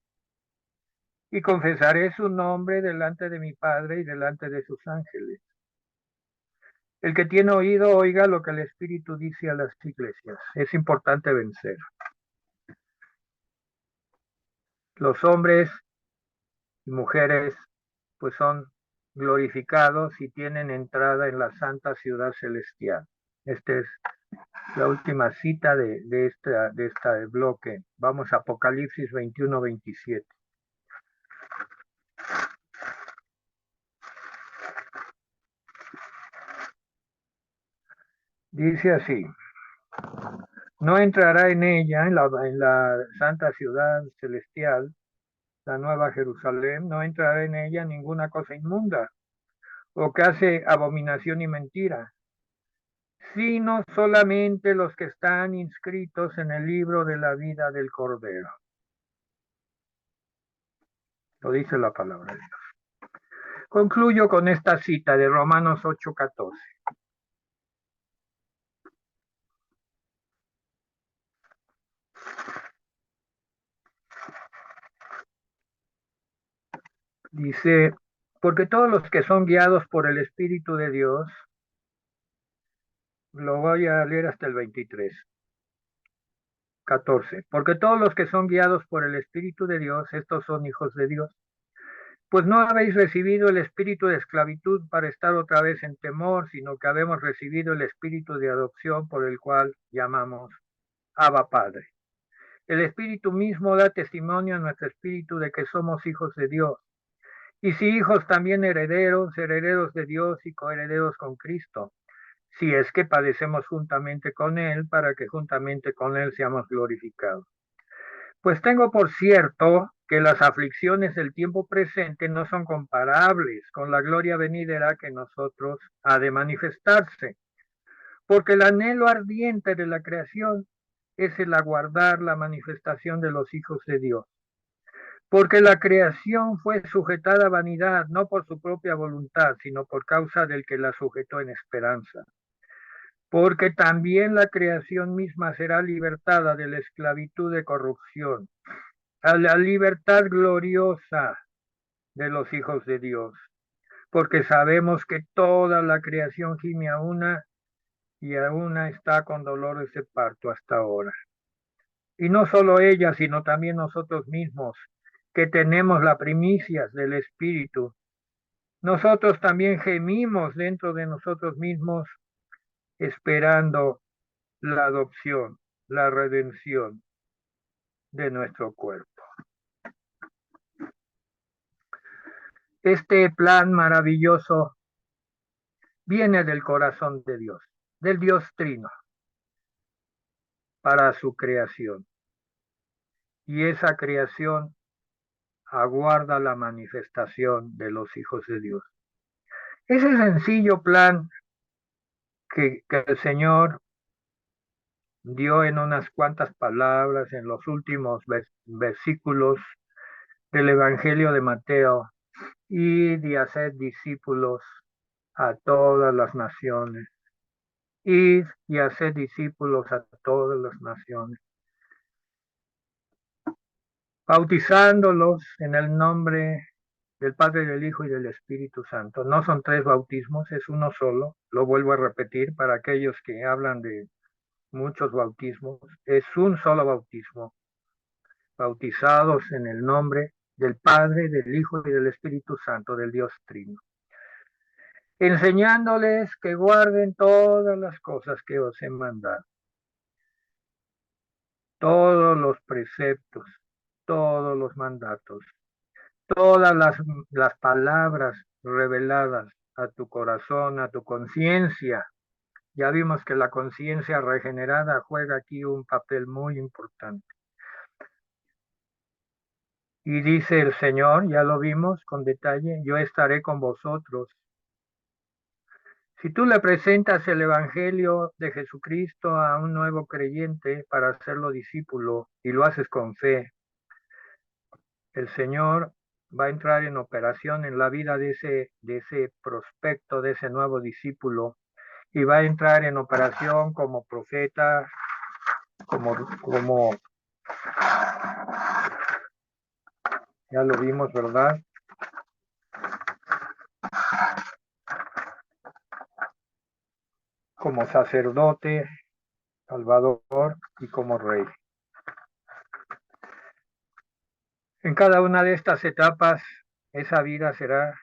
Y confesaré su nombre delante de mi Padre y delante de sus ángeles. El que tiene oído, oiga lo que el Espíritu dice a las iglesias. Es importante vencer. Los hombres y mujeres, pues son glorificados y tienen entrada en la santa ciudad celestial. Esta es la última cita de este bloque. Vamos a Apocalipsis 21:27. Dice así, no entrará en ella, en la santa ciudad celestial, la nueva Jerusalén, no entrará en ella ninguna cosa inmunda, o que hace abominación y mentira, sino solamente los que están inscritos en el libro de la vida del Cordero. Lo dice la palabra de Dios. Concluyo con esta cita de Romanos 8:14. Dice, porque todos los que son guiados por el Espíritu de Dios, lo voy a leer hasta el 23, 14, porque todos los que son guiados por el Espíritu de Dios, estos son hijos de Dios. Pues no habéis recibido el espíritu de esclavitud para estar otra vez en temor, sino que habemos recibido el espíritu de adopción por el cual llamamos Abba Padre. El Espíritu mismo da testimonio a nuestro espíritu de que somos hijos de Dios. Y si hijos, también herederos, herederos de Dios y coherederos con Cristo, si es que padecemos juntamente con Él, para que juntamente con Él seamos glorificados. Pues tengo por cierto que las aflicciones del tiempo presente no son comparables con la gloria venidera que nosotros ha de manifestarse, porque el anhelo ardiente de la creación es el aguardar la manifestación de los hijos de Dios. Porque la creación fue sujetada a vanidad, no por su propia voluntad, sino por causa del que la sujetó en esperanza. Porque también la creación misma será libertada de la esclavitud de corrupción, a la libertad gloriosa de los hijos de Dios. Porque sabemos que toda la creación gime a una y a una está con dolores de parto hasta ahora. Y no solo ella, sino también nosotros mismos, que tenemos las primicias del Espíritu, nosotros también gemimos dentro de nosotros mismos esperando la adopción, la redención de nuestro cuerpo. Este plan maravilloso viene del corazón de Dios, del Dios Trino, para su creación. Y esa creación aguarda la manifestación de los hijos de Dios. Ese sencillo plan que el Señor dio en unas cuantas palabras en los últimos versículos del Evangelio de Mateo, y de hacer discípulos a todas las naciones. Id y hacer discípulos a todas las naciones, bautizándolos en el nombre del Padre, del Hijo y del Espíritu Santo. No son tres bautismos, es uno solo. Lo vuelvo a repetir para aquellos que hablan de muchos bautismos. Es un solo bautismo, bautizados en el nombre del Padre, del Hijo y del Espíritu Santo, del Dios Trino, enseñándoles que guarden todas las cosas que os he mandado, todos los preceptos, todos los mandatos, todas las palabras reveladas a tu corazón, a tu conciencia. Ya vimos que la conciencia regenerada juega aquí un papel muy importante. Y dice el Señor, ya lo vimos con detalle, yo estaré con vosotros. Si tú le presentas el Evangelio de Jesucristo a un nuevo creyente para hacerlo discípulo y lo haces con fe, el Señor va a entrar en operación en la vida de ese prospecto, de ese nuevo discípulo, y va a entrar en operación como profeta, como ya lo vimos, ¿verdad? Como sacerdote, salvador y como rey. En cada una de estas etapas, esa vida será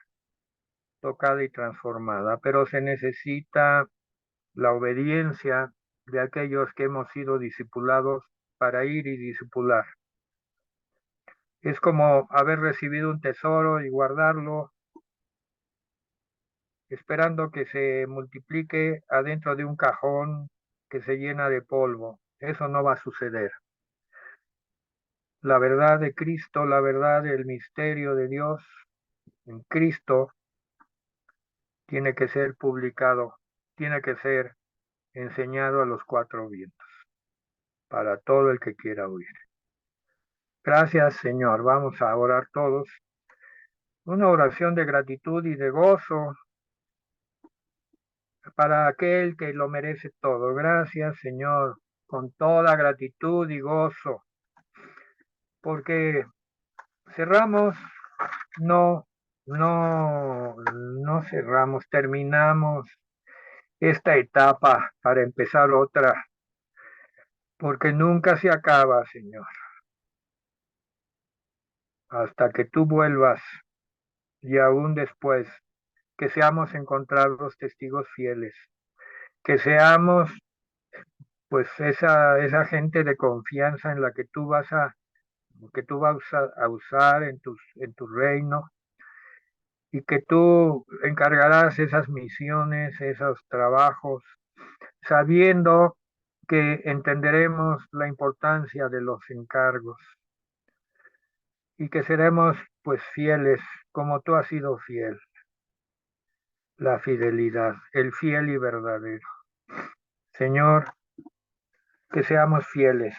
tocada y transformada, pero se necesita la obediencia de aquellos que hemos sido discipulados para ir y discipular. Es como haber recibido un tesoro y guardarlo, esperando que se multiplique adentro de un cajón que se llena de polvo. Eso no va a suceder. La verdad de Cristo, la verdad del misterio de Dios en Cristo tiene que ser publicado, tiene que ser enseñado a los cuatro vientos, para todo el que quiera oír. Gracias, Señor. Vamos a orar todos. Una oración de gratitud y de gozo para aquel que lo merece todo. Gracias, Señor, con toda gratitud y gozo, porque cerramos, no, no cerramos, terminamos esta etapa para empezar otra, porque nunca se acaba, Señor, hasta que tú vuelvas y aún después, que seamos encontrados testigos fieles, que seamos pues esa gente de confianza en la que tú vas a usar en tu reino, y que tú encargarás esas misiones, esos trabajos, sabiendo que entenderemos la importancia de los encargos y que seremos pues fieles como tú has sido fiel, la fidelidad, el fiel y verdadero. Señor, que seamos fieles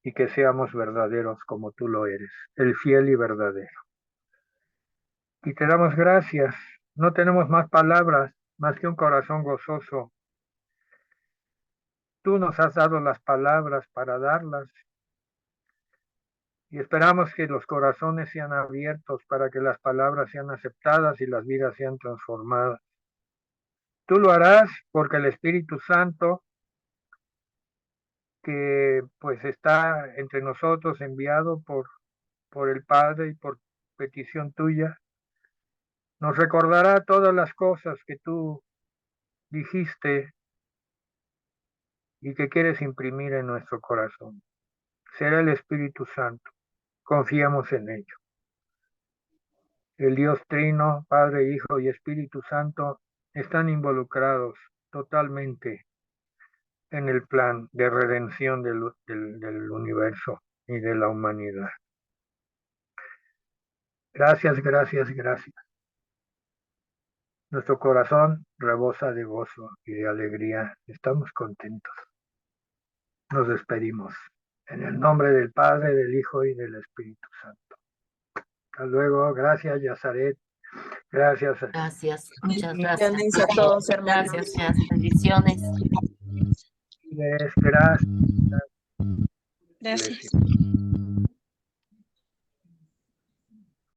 y que seamos verdaderos como tú lo eres, el fiel y verdadero. Y te damos gracias. No tenemos más palabras, más que un corazón gozoso. Tú nos has dado las palabras para darlas y esperamos que los corazones sean abiertos para que las palabras sean aceptadas y las vidas sean transformadas. Tú lo harás porque el Espíritu Santo, que pues está entre nosotros, enviado por el Padre y por petición tuya, Nos recordará todas las cosas que tú dijiste y que quieres imprimir en nuestro corazón. Será el Espíritu Santo. Confiamos en ello. El Dios Trino, Padre, Hijo y Espíritu Santo están involucrados totalmente en el plan de redención del universo y de la humanidad. Gracias, gracias, gracias. Nuestro corazón rebosa de gozo y de alegría. Estamos contentos. Nos despedimos. En el nombre del Padre, del Hijo y del Espíritu Santo. Hasta luego. Gracias, Yazaret. Gracias. Gracias, muchas gracias. Bendiciones a todos, hermanos. Gracias, bendiciones. Gracias. Gracias.